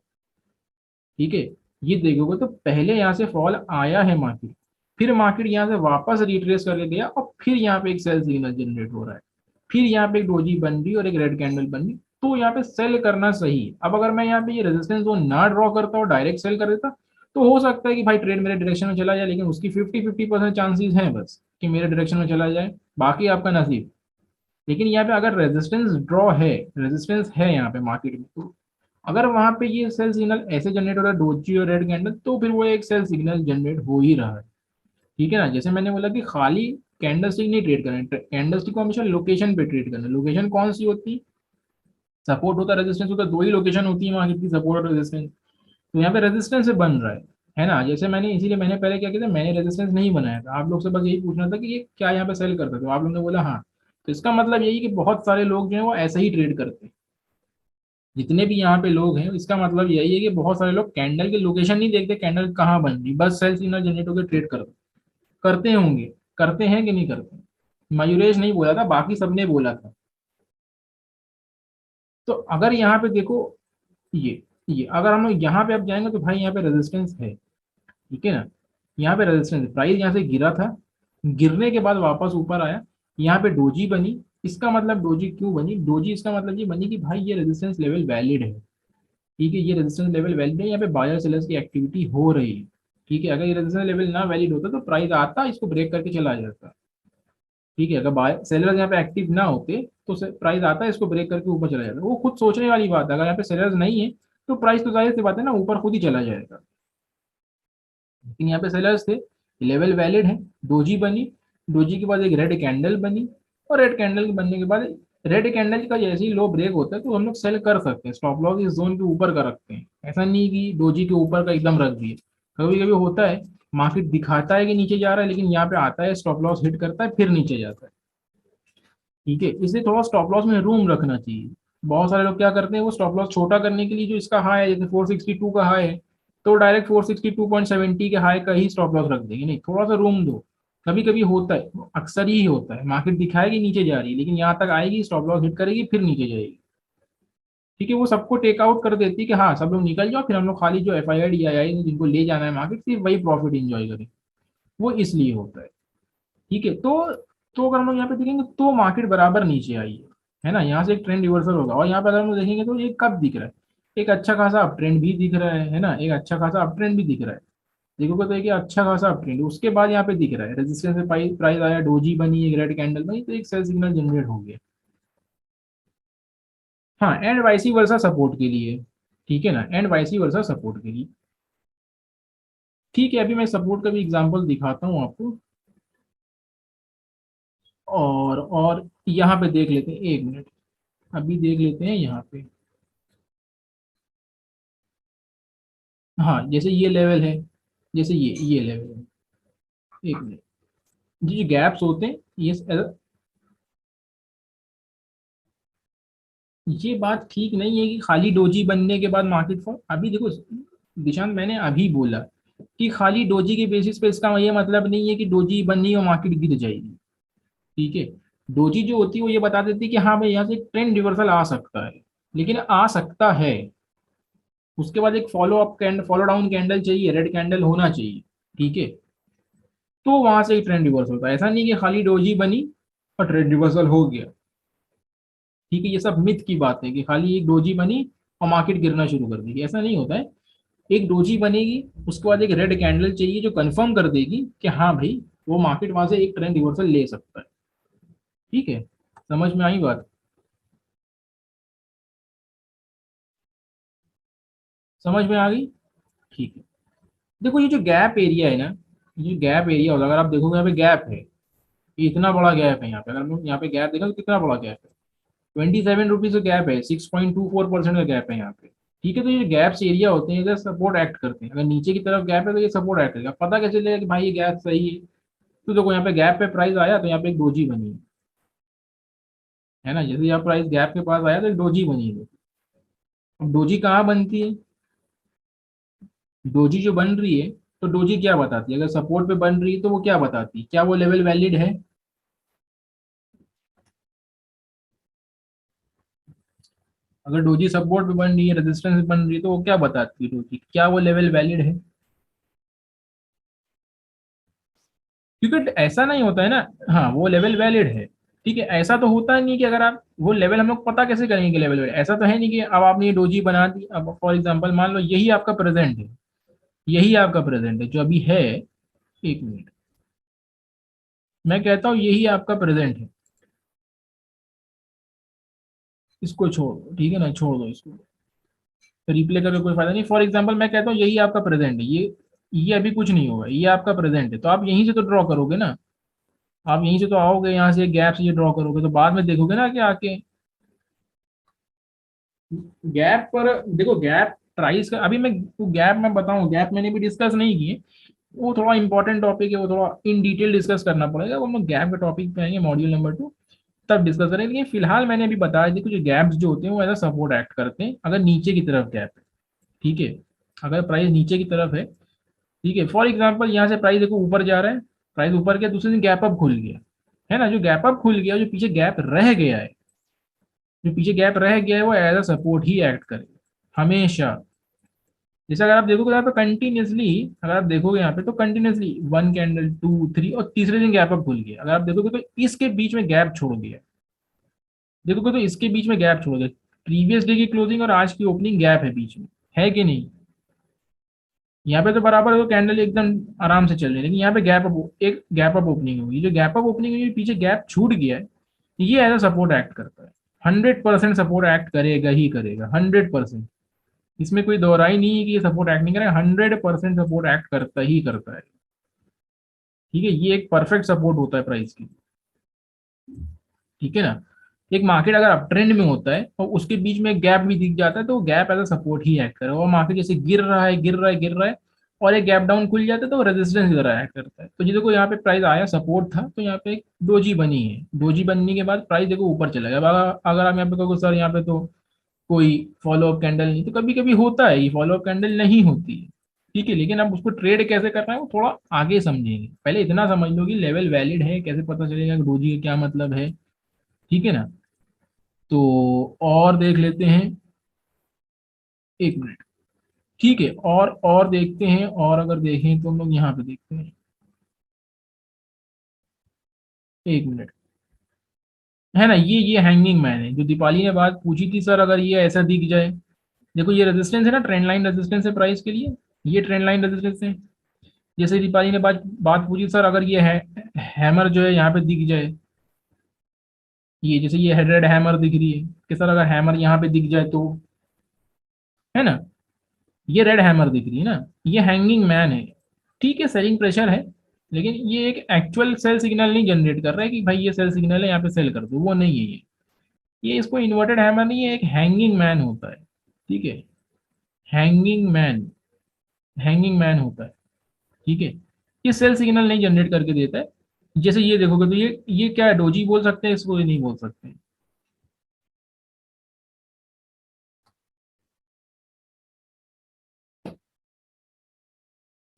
ठीक है। ये देखोगे तो पहले यहाँ से फॉल आया है मार्केट, फिर मार्केट यहाँ से वापस रिट्रेस करके गया, और फिर यहाँ पे एक सेल सिग्नल जनरेट हो रहा है, फिर यहाँ पे एक डोजी बन रही और एक रेड कैंडल बन रही। तो यहाँ पे सेल करना सही है। अब अगर मैं यहाँ पे ये रेजिस्टेंस जो ना ड्रॉ करता और डायरेक्ट सेल कर देता, तो हो सकता है कि भाई ट्रेड मेरे डायरेक्शन में चला जाए, लेकिन उसकी 50-50% चांसेस हैं बस कि मेरे डायरेक्शन में चला जाए, बाकी आपका नसीब। लेकिन यहाँ पे अगर रेजिस्टेंस ड्रॉ है, रेजिस्टेंस है यहाँ पे मार्केट में, तो अगर वहां पे ये सेल सिग्नल ऐसे जनरेट हो रहा है डोजी और रेड कैंडल, तो फिर वो एक सेल सिग्नल जनरेट हो ही रहा है, ठीक है ना। जैसे मैंने बोला कि खाली कैंडल स्टिक नहीं ट्रेड करना, कैंडल स्टिक को हमेशा लोकेशन पे ट्रेड करना। लोकेशन कौन सी होती है, सपोर्ट होता है रेजिस्टेंस होता है, दो ही लोकेशन होती है मार्केट की, सपोर्ट और रेजिस्टेंस। तो यहाँ पे रेजिस्टेंस से बन रहा है ना। जैसे मैंने, इसीलिए मैंने पहले क्या किया था, मैंने रेजिस्टेंस नहीं बनाया था, आप लोग से बस यही पूछना था कि ये क्या यहाँ पे सेल करते थे, तो आप लोगों ने बोला हाँ। तो इसका मतलब यही कि बहुत सारे लोग जो है वो ऐसे ही ट्रेड करते हैं, जितने भी यहाँ पे लोग हैं, इसका मतलब यही है कि बहुत सारे लोग कैंडल की लोकेशन नहीं देखते, कैंडल कहाँ बन रही, बस सेल सिग्नल जनरेट होकर ट्रेड करते, करते होंगे, करते हैं कि नहीं करते। मयूरेश नहीं बोला था, बाकी सबने बोला था। तो अगर यहाँ पे देखो, ये अगर हम लोग यहाँ पे अब जाएंगे तो भाई यहाँ पे रेजिस्टेंस है, ठीक है ना। यहाँ पे रेजिस्टेंस, प्राइस यहाँ से गिरा था, गिरने के बाद वापस ऊपर आया, यहाँ पे डोजी बनी। इसका मतलब डोजी क्यों बनी, डोजी इसका मतलब ये बनी कि भाई ये रेजिस्टेंस लेवल वैलिड है, ठीक है, ये रेजिस्टेंस लेवल वैलिड है, यहाँ पे बायर सेलर्स की एक्टिविटी हो रही है, ठीक है। अगर ये रेजिस्टेंस लेवल ना वैलिड होता तो प्राइस आता इसको ब्रेक करके चला जाता, ठीक है। अगर बाय सेलर्स यहाँ पे एक्टिव ना होते तो प्राइस आता है इसको ब्रेक करके ऊपर चला जाता। वो खुद सोचने वाली बात है, अगर यहाँ पे सेलर्स नहीं है तो प्राइस तो जाहिर सी बात है ना ऊपर खुद ही चला जाएगा। लेकिन यहाँ पे सेलर्स थे, लेवल वैलिड है, डोजी बनी, डोजी के बाद एक रेड कैंडल बनी, और रेड कैंडल के बनने के बाद रेड कैंडल का जैसे ही लो ब्रेक होता है तो हम लोग सेल कर सकते हैं, स्टॉप लॉस इस जोन के ऊपर का रखते हैं, ऐसा नहीं कि डोजी के ऊपर का एकदम रख दिए। कभी कभी होता है मार्केट दिखाता है कि नीचे जा रहा है, लेकिन यहाँ पे आता है स्टॉप लॉस हिट करता है फिर नीचे जाता है, ठीक है। इसलिए थोड़ा स्टॉप लॉस में रूम रखना चाहिए। बहुत सारे लोग क्या करते हैं, वो स्टॉप लॉस छोटा करने के लिए जो इसका हाई है, जैसे 462 का हाई है, तो डायरेक्ट 462.70 के हाई का ही स्टॉप लॉस रख देंगे, नहीं थोड़ा सा रूम दो। कभी कभी होता है, अक्सर ही होता है, मार्केट दिखाएगी नीचे जा रही है लेकिन यहाँ तक आएगी, स्टॉप लॉस हिट करेगी, फिर नीचे जाएगी। ठीक है, वो सबको टेक आउट कर देती है कि हाँ सब लोग निकल जाओ, फिर हम लोग खाली जो FII जिनको ले जाना है मार्केट, सिर्फ वही प्रॉफिट इंजॉय करें। वो इसलिए होता है। ठीक है, तो अगर हम लोग यहाँ पे देखेंगे तो मार्केट बराबर नीचे आई है ना, यहाँ से एक ट्रेंड रिवर्सल होगा, और यहाँ पे अगर हम लोग देखेंगे तो ये कब दिख रहा है, एक अच्छा खासा अप ट्रेंड भी दिख रहा है ना, एक अच्छा खासा अप ट्रेंड भी दिख रहा है। देखोगे तो एक अच्छा खासा अप ट्रेंड, उसके बाद यहाँ पे दिख रहा है रेजिस्टेंस पे प्राइस आया, डोजी बनी, एक रेड कैंडल बनी, तो एक सेल सिग्नल जनरेट हो गया। हाँ, एंड वाइसी वर्सा सपोर्ट के लिए। ठीक है ना, एंड वाइसी वर्सा सपोर्ट के लिए। ठीक है, अभी मैं सपोर्ट का भी एग्जांपल दिखाता हूँ आपको। और यहाँ पे देख लेते हैं, एक मिनट, अभी देख लेते हैं यहाँ पे। हाँ, जैसे ये लेवल है, जैसे ये लेवल है, एक मिनट, ये जो गैप्स होते हैं ये बात ठीक नहीं है कि खाली डोजी बनने के बाद मार्केट फॉल। अभी देखो दिशांत, मैंने अभी बोला कि खाली डोजी के बेसिस पे इसका ये मतलब नहीं है कि डोजी बननी और मार्केट गिर जाएगी। ठीक है, डोजी जो होती है वो ये बता देती है कि हाँ भाई यहाँ से ट्रेंड रिवर्सल आ सकता है, लेकिन आ सकता है। उसके बाद एक फॉलो डाउन कैंडल चाहिए, रेड कैंडल होना चाहिए। ठीक है, तो वहां से एक ट्रेंड रिवर्सल होता है, ऐसा नहीं कि खाली डोजी बनी और ट्रेंड रिवर्सल हो गया। ठीक है, ये सब मिथ की बात है कि खाली एक डोजी बनी और मार्केट गिरना शुरू कर देगी, ऐसा नहीं होता है। एक डोजी बनेगी, उसके बाद एक रेड कैंडल चाहिए जो कंफर्म कर देगी कि हाँ भाई वो मार्केट वहां से एक ट्रेंड रिवर्सल ले सकता है। ठीक है, समझ में आई बात? समझ में आ गई? ठीक है, देखो ये जो गैप एरिया है ना, ये गैप एरिया होगा, अगर आप देखोगे यहाँ पे गैप है, ये इतना बड़ा गैप है यहाँ पे, अगर हम लोग यहाँ पे गैप देखा तो कितना बड़ा गैप है, 27 रुपीज का गैप है, 6.24% का गैप है यहाँ पे। ठीक है, तो ये गैप्स एरिया होते हैं, इधर सपोर्ट एक्ट करते हैं, अगर नीचे की तरफ गैप है तो ये सपोर्ट एक्ट करेगा। पता कैसे चलेगा कि भाई ये गैप सही है? तो देखो यहाँ पे गैप पे प्राइस आया तो यहाँ पे एक डोजी बनी है ना, जैसे यहाँ प्राइस गैप के पास आया तो एक डोजी बनी है। अब डोजी कहाँ बनती है? डोजी जो बन रही है, तो डोजी क्या बताती है, अगर सपोर्ट पे बन रही है तो वो क्या बताती है, क्या वो लेवल वैलिड है? अगर डोजी सपोर्ट पे बन रही है, रेजिस्टेंस पे बन रही है, तो वो क्या बताती है डोजी, क्या वो लेवल वैलिड है? क्योंकि ऐसा नहीं होता है ना, हाँ वो लेवल वैलिड है। ठीक है, ऐसा तो होता नहीं कि अगर आप वो लेवल, हम लोग पता कैसे करेंगे कि लेवल वैलिड, ऐसा तो है नहीं कि अब आपने ये डोजी बना दी, अब फॉर एग्जांपल मान लो यही आपका प्रेजेंट है, यही आपका प्रेजेंट है जो अभी है। एक मिनट, मैं कहता हूँ यही आपका प्रेजेंट है, इसको छोड़ दो, ठीक है ना, छोड़ दो इसको, रिप्ले करके कोई फायदा नहीं। फॉर एग्जांपल मैं कहता हूँ यही आपका प्रेजेंट है, ये अभी कुछ नहीं होगा, ये आपका प्रेजेंट है, तो आप यहीं से तो ड्रॉ करोगे ना, आप यहीं से तो आओगे, यहाँ से गैप से ये ड्रॉ करोगे, तो बाद में देखोगे ना कि आके गैप पर देखो, गैप प्राइस का अभी मैं गैप में बताऊं, गैप मैंने भी डिस्कस नहीं किए, वो थोड़ा इंपॉर्टेंट टॉपिक है, वो थोड़ा इन डिटेल डिस्कस करना पड़ेगा, वो हम लोग गैप के टॉपिक पे आएंगे मॉड्यूल नंबर 2, तब डिस्कस करेंगे। लेकिन फिलहाल मैंने अभी बताया थी, कुछ गैप्स जो होते हैं वो एज सपोर्ट एक्ट करते हैं अगर नीचे की तरफ गैप है। ठीक है, अगर प्राइस नीचे की तरफ है, ठीक है, फॉर एग्जाम्पल यहाँ से प्राइस देखो ऊपर जा रहा है, प्राइस ऊपर गया, दूसरे दिन गैप अप खुल गया, है ना, जो गैप अप खुल गया, जो पीछे गैप रह गया है, जो पीछे गैप रह गया है वो एज अ सपोर्ट ही एक्ट करेगा हमेशा। जैसे अगर आप देखोगे यहाँ पे कंटिन्यूसली, अगर आप देखोगे यहाँ पे तो कंटिन्यूसली 1 कैंडल, 2, 3 और तीसरे दिन गैप अप खुल गया, अगर आप देखोगे तो इसके बीच में गैप छोड़ दिया, देखोगे तो इसके बीच में गैप छोड़ दिया, प्रीवियस डे की क्लोजिंग और आज की ओपनिंग गैप है बीच में, है कि नहीं? यहाँ पे तो बराबर है, तो कैंडल एकदम आराम से चल रही है, लेकिन यहाँ पे एक गैप अप ओपनिंग हुई, जो गैप अप ओपनिंग हुई पीछे गैप छूट गया है, ये एज अ सपोर्ट एक्ट करता है, 100% सपोर्ट एक्ट करेगा ही करेगा, 100%। इसमें कोई दोहराई नहीं है कि ये सपोर्ट एक्ट नहीं करेगा, 100% सपोर्ट एक्ट करता ही करता है। ठीक है, ये एक परफेक्ट सपोर्ट होता है प्राइस की। ठीक है ना, एक मार्केट अगर अप ट्रेंड में होता है और उसके बीच में गैप भी दिख जाता है, तो गैप एज अ सपोर्ट ही एक्ट करेगा, और मार्केट जैसे गिर रहा है, गिर रहा है, गिर रहा है, और एक गैप डाउन खुल जाता है तो रेजिस्टेंस की तरह एक्ट करता है। तो ये देखो यहाँ पे प्राइस आया, सपोर्ट था, तो यहाँ पे एक डोजी बनी है, डोजी बनने के बाद प्राइस देखो ऊपर चला गया। अब अगर आप यहाँ पे कहोगे सर यहाँ पे तो कोई फॉलो अप कैंडल नहीं, तो कभी कभी होता है, ये फॉलो अप कैंडल नहीं होती है। ठीक है, लेकिन अब उसको ट्रेड कैसे करना है वो थोड़ा आगे समझेंगे, पहले इतना समझ लो कि लेवल वैलिड है, कैसे पता चलेगा कि डोजी का क्या मतलब है। ठीक है ना। तो और देख लेते हैं, एक मिनट। ठीक है, और देखते हैं, और अगर देखें तो हम लोग यहाँ पे देखते हैं, एक मिनट। है ना, ये हैंगिंग मैन है जो दीपाली ने बात पूछी थी, सर अगर ये ऐसा दिख जाए। देखो ये रेजिस्टेंस है ना, ट्रेंड लाइन रेजिस्टेंस है प्राइस के लिए, ये ट्रेंड लाइन रेजिस्टेंस है। जैसे दीपाली ने बात बात पूछी, सर अगर ये है हैमर जो है यहाँ पे दिख जाए, ये जैसे ये रेड हैमर दिख रही है, कि सर अगर हैमर यहाँ पे दिख जाए तो, है ना, ये रेड हैमर दिख रही है ना, ये हैंगिंग मैन है। ठीक है, सेलिंग प्रेशर है, लेकिन ये एक एक्चुअल सेल सिग्नल नहीं जनरेट कर रहा है कि भाई ये सेल सिग्नल है यहाँ पे सेल कर दो, वो नहीं है ये इसको इन्वर्टेड हैमर नहीं है, एक हैंगिंग मैन होता है। ठीक है, हैंगिंग मैन, हैंगिंग मैन होता है। ठीक है, ये सेल सिग्नल नहीं जनरेट करके देता है। जैसे ये देखोगे तो ये क्या है, डोजी बोल सकते हैं इसको, ये नहीं बोल सकते।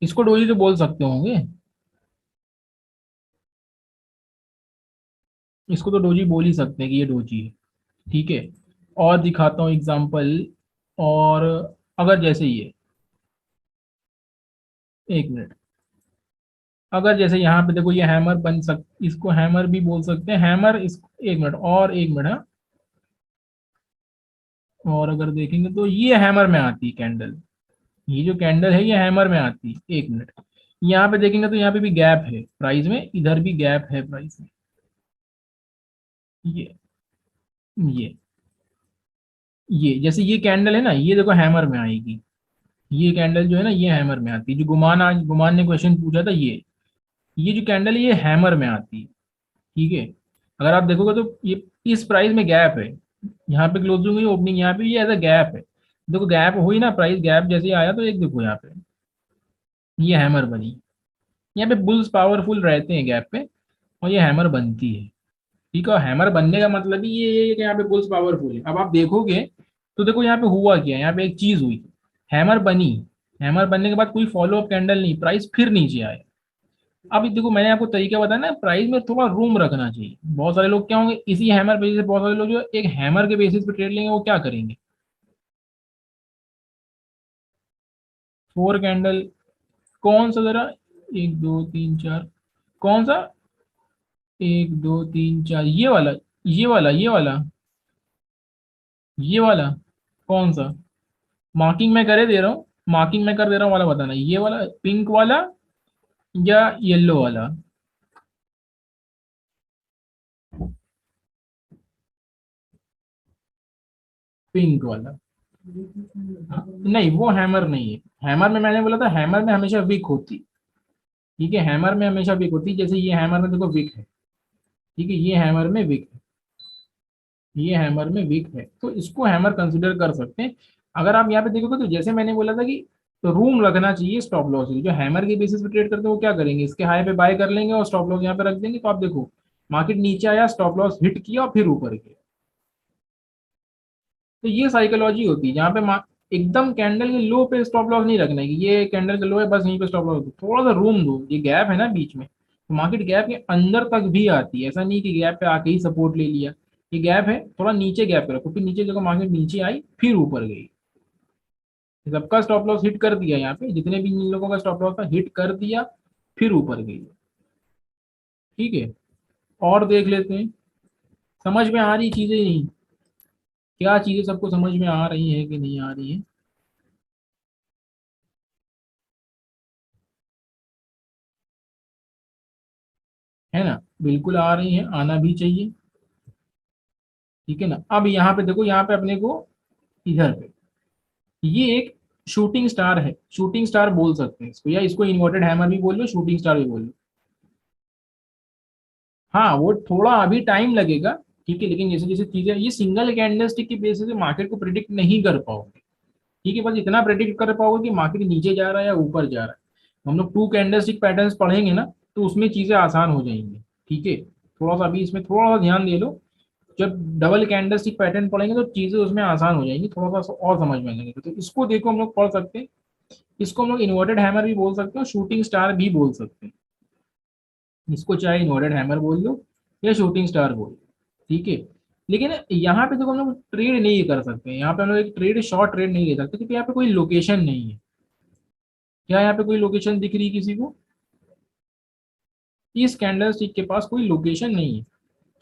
इसको डोजी तो बोल सकते होंगे, इसको तो डोजी बोल ही सकते हैं कि ये डोजी है। ठीक है, और दिखाता हूँ एग्जांपल। और अगर जैसे ये, एक मिनट, अगर जैसे यहाँ पे देखो ये हैमर बन सक, इसको हैमर भी बोल सकते हैं, हैमर इस, एक मिनट और एक मिनट, हाँ। और अगर देखेंगे तो ये हैमर में आती है कैंडल, ये जो कैंडल है ये हैमर में आती है। एक मिनट, यहाँ पे देखेंगे तो यहाँ पे भी गैप है प्राइस में, इधर भी गैप है प्राइस में। ये ये जैसे ये कैंडल है ना, ये देखो हैमर में आएगी, ये कैंडल जो है ना ये हैमर में आती है, जो गुमान, आज गुमान ने क्वेश्चन पूछा था, ये जो कैंडल है ये हैमर में आती है। ठीक है, अगर आप देखोगे तो ये इस प्राइस में गैप है, यहाँ पे क्लोजिंग हुई, ओपनिंग यहाँ पे, ये एज अ गैप है। देखो गैप हुई ना, प्राइस गैप जैसे ही आया तो एक देखो यहाँ पे ये हैमर बनी, यहाँ पे बुल्स पावरफुल रहते हैं गैप पे, और ये हैमर बनती है। ठीक है, हैमर बनने का मतलब ही ये है कि यहाँ पे बुल्स पावरफुल है। अब आप देखोगे तो देखो यहाँ पे हुआ क्या, यहाँ पे एक चीज हुई, हैमर बनी, हैमर बनने के बाद कोई फॉलो अप कैंडल नहीं, प्राइस फिर नीचे आया। अब देखो मैंने आपको तरीका बताया ना, प्राइस में थोड़ा रूम रखना चाहिए। बहुत सारे लोग क्या होंगे, इसी हैमर बेसिस से बहुत सारे लोग जो एक हैमर के बेसिस पे ट्रेड लेंगे, वो क्या करेंगे, फोर कैंडल, कौन सा जरा, एक दो तीन चार, कौन सा, एक दो तीन चार, ये वाला, ये वाला, ये वाला, कौन सा, मार्किंग मैं करे दे रहा हूँ, मार्किंग मैं कर दे रहा हूँ वाला बताना, ये वाला पिंक वाला या येलो वाला। पिंक वाला, हाँ, नहीं वो हैमर नहीं है। हैमर में मैंने बोला था, हैमर में हमेशा विक होती। ठीक है, हैमर में हमेशा विक होती, जैसे ये हैमर में देखो विक है। ठीक है, ये हैमर में विक है, ये हैमर में विक है, तो इसको हैमर कंसिडर कर सकते हैं। अगर आप यहाँ पे देखोगे तो जैसे मैंने बोला था कि तो रूम रखना चाहिए स्टॉप लॉस, जो हैमर के बेसिस पे ट्रेड करते हैं वो क्या करेंगे, इसके हाई पे बाय कर लेंगे और स्टॉप लॉस यहाँ पे रख देंगे। तो आप देखो मार्केट नीचे आया, स्टॉप लॉस हिट किया और फिर ऊपर गया। तो ये साइकोलॉजी होती है जहाँ पे एकदम कैंडल के लो पे स्टॉप लॉस नहीं रखना है कि ये कैंडल के लो है बस यहीं पे स्टॉप लॉस, थोड़ा सा रूम दो, ये गैप है ना बीच में, तो मार्केट गैप के अंदर तक भी आती है, ऐसा नहीं कि गैप पे आके ही सपोर्ट ले लिया। ये गैप है, थोड़ा नीचे गैप पे रखो, फिर नीचे देखो मार्केट नीचे आई फिर ऊपर गई, सबका स्टॉप लॉस हिट कर दिया, यहाँ पे जितने भी इन लोगों का स्टॉप लॉस था हिट कर दिया, फिर ऊपर गई। ठीक है, और देख लेते हैं, समझ में आ रही चीजें नहीं, क्या चीजें सबको समझ में आ रही है कि नहीं आ रही है। है ना, बिल्कुल आ रही है, आना भी चाहिए। ठीक है ना, अब यहाँ पे देखो, यहाँ पे अपने को इधर पे ये एक शूटिंग स्टार है, शूटिंग स्टार बोल सकते हैं इसको, या इसको इन्वर्टेड हैमर भी बोल लो, शूटिंग स्टार भी बोल लो। हाँ वो थोड़ा अभी टाइम लगेगा। ठीक है, लेकिन जैसे जैसे चीजें, ये सिंगल कैंडलस्टिक की बेसिस से मार्केट को प्रिडिक्ट नहीं कर पाओगे। ठीक है, बस इतना प्रेडिक्ट कर पाओगे कि मार्केट नीचे जा रहा है या ऊपर जा रहा है। हम लोग टू कैंडलस्टिक पैटर्न्स पढ़ेंगे ना, तो उसमें चीजें आसान हो जाएंगी। ठीक है, थोड़ा सा अभी इसमें थोड़ा सा ध्यान दे लो, जब डबल कैंडलस्टिक पैटर्न पढ़ेंगे तो चीजें उसमें आसान हो जाएंगी, थोड़ा सा और समझ में लगेगा। तो इसको देखो हम लोग पढ़ सकते हैं, इसको हम लोग इन्वर्टेड हैमर भी बोल सकते हैं और शूटिंग स्टार भी बोल सकते हैं। इसको चाहे इन्वर्टेड हैमर बोल दो या शूटिंग स्टार बोल दो, ठीक है। लेकिन यहाँ पे देखो हम लोग ट्रेड नहीं कर सकते, यहाँ पे हम लोग एक ट्रेड शॉर्ट ट्रेड नहीं ले सकते क्योंकि यहाँ पे कोई लोकेशन नहीं है। क्या यहाँ पे कोई लोकेशन दिख रही है किसी को? इस कैंडल स्टिक के पास कोई लोकेशन नहीं है।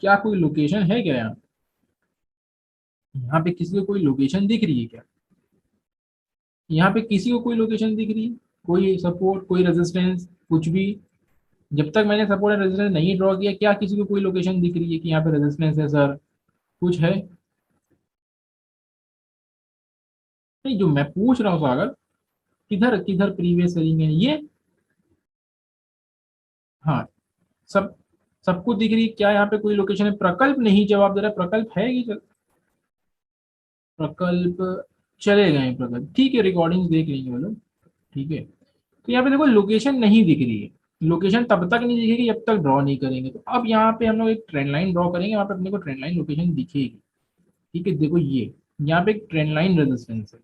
क्या कोई लोकेशन है क्या यहाँ? यहाँ पे किसी को कोई लोकेशन दिख रही है क्या? यहाँ पे किसी को कोई लोकेशन दिख रही है? कोई सपोर्ट, कोई रेजिस्टेंस, कुछ भी? जब तक मैंने सपोर्ट एंड रेजिस्टेंस नहीं ड्रॉ किया, क्या किसी को कोई लोकेशन दिख रही है कि यहाँ पे रेजिस्टेंस है सर, कुछ है? नहीं, जो मैं पूछ रहा हूँ सागर, किधर किधर प्रीवियस सेलिंग है ये? हाँ, सब सबको दिख रही है। क्या यहाँ पे कोई लोकेशन है? प्रकल्प नहीं जवाब दे रहा है। प्रकल्प है कि प्रकल्प चले गए प्रकल्प, ठीक है, रिकॉर्डिंग्स देख लेंगे वो लोग, ठीक है। तो यहाँ पे देखो लोकेशन नहीं दिख रही है। लोकेशन तब तक नहीं दिखेगी जब तक ड्रॉ नहीं करेंगे। तो अब यहाँ पे हम लोग एक ट्रेंड लाइन ड्रॉ करेंगे, वहाँ पे अपने को ट्रेंड लाइन लोकेशन दिखेगी, ठीक है। देखो ये यहाँ पे एक ट्रेंड लाइन रेजिस्टेंस है,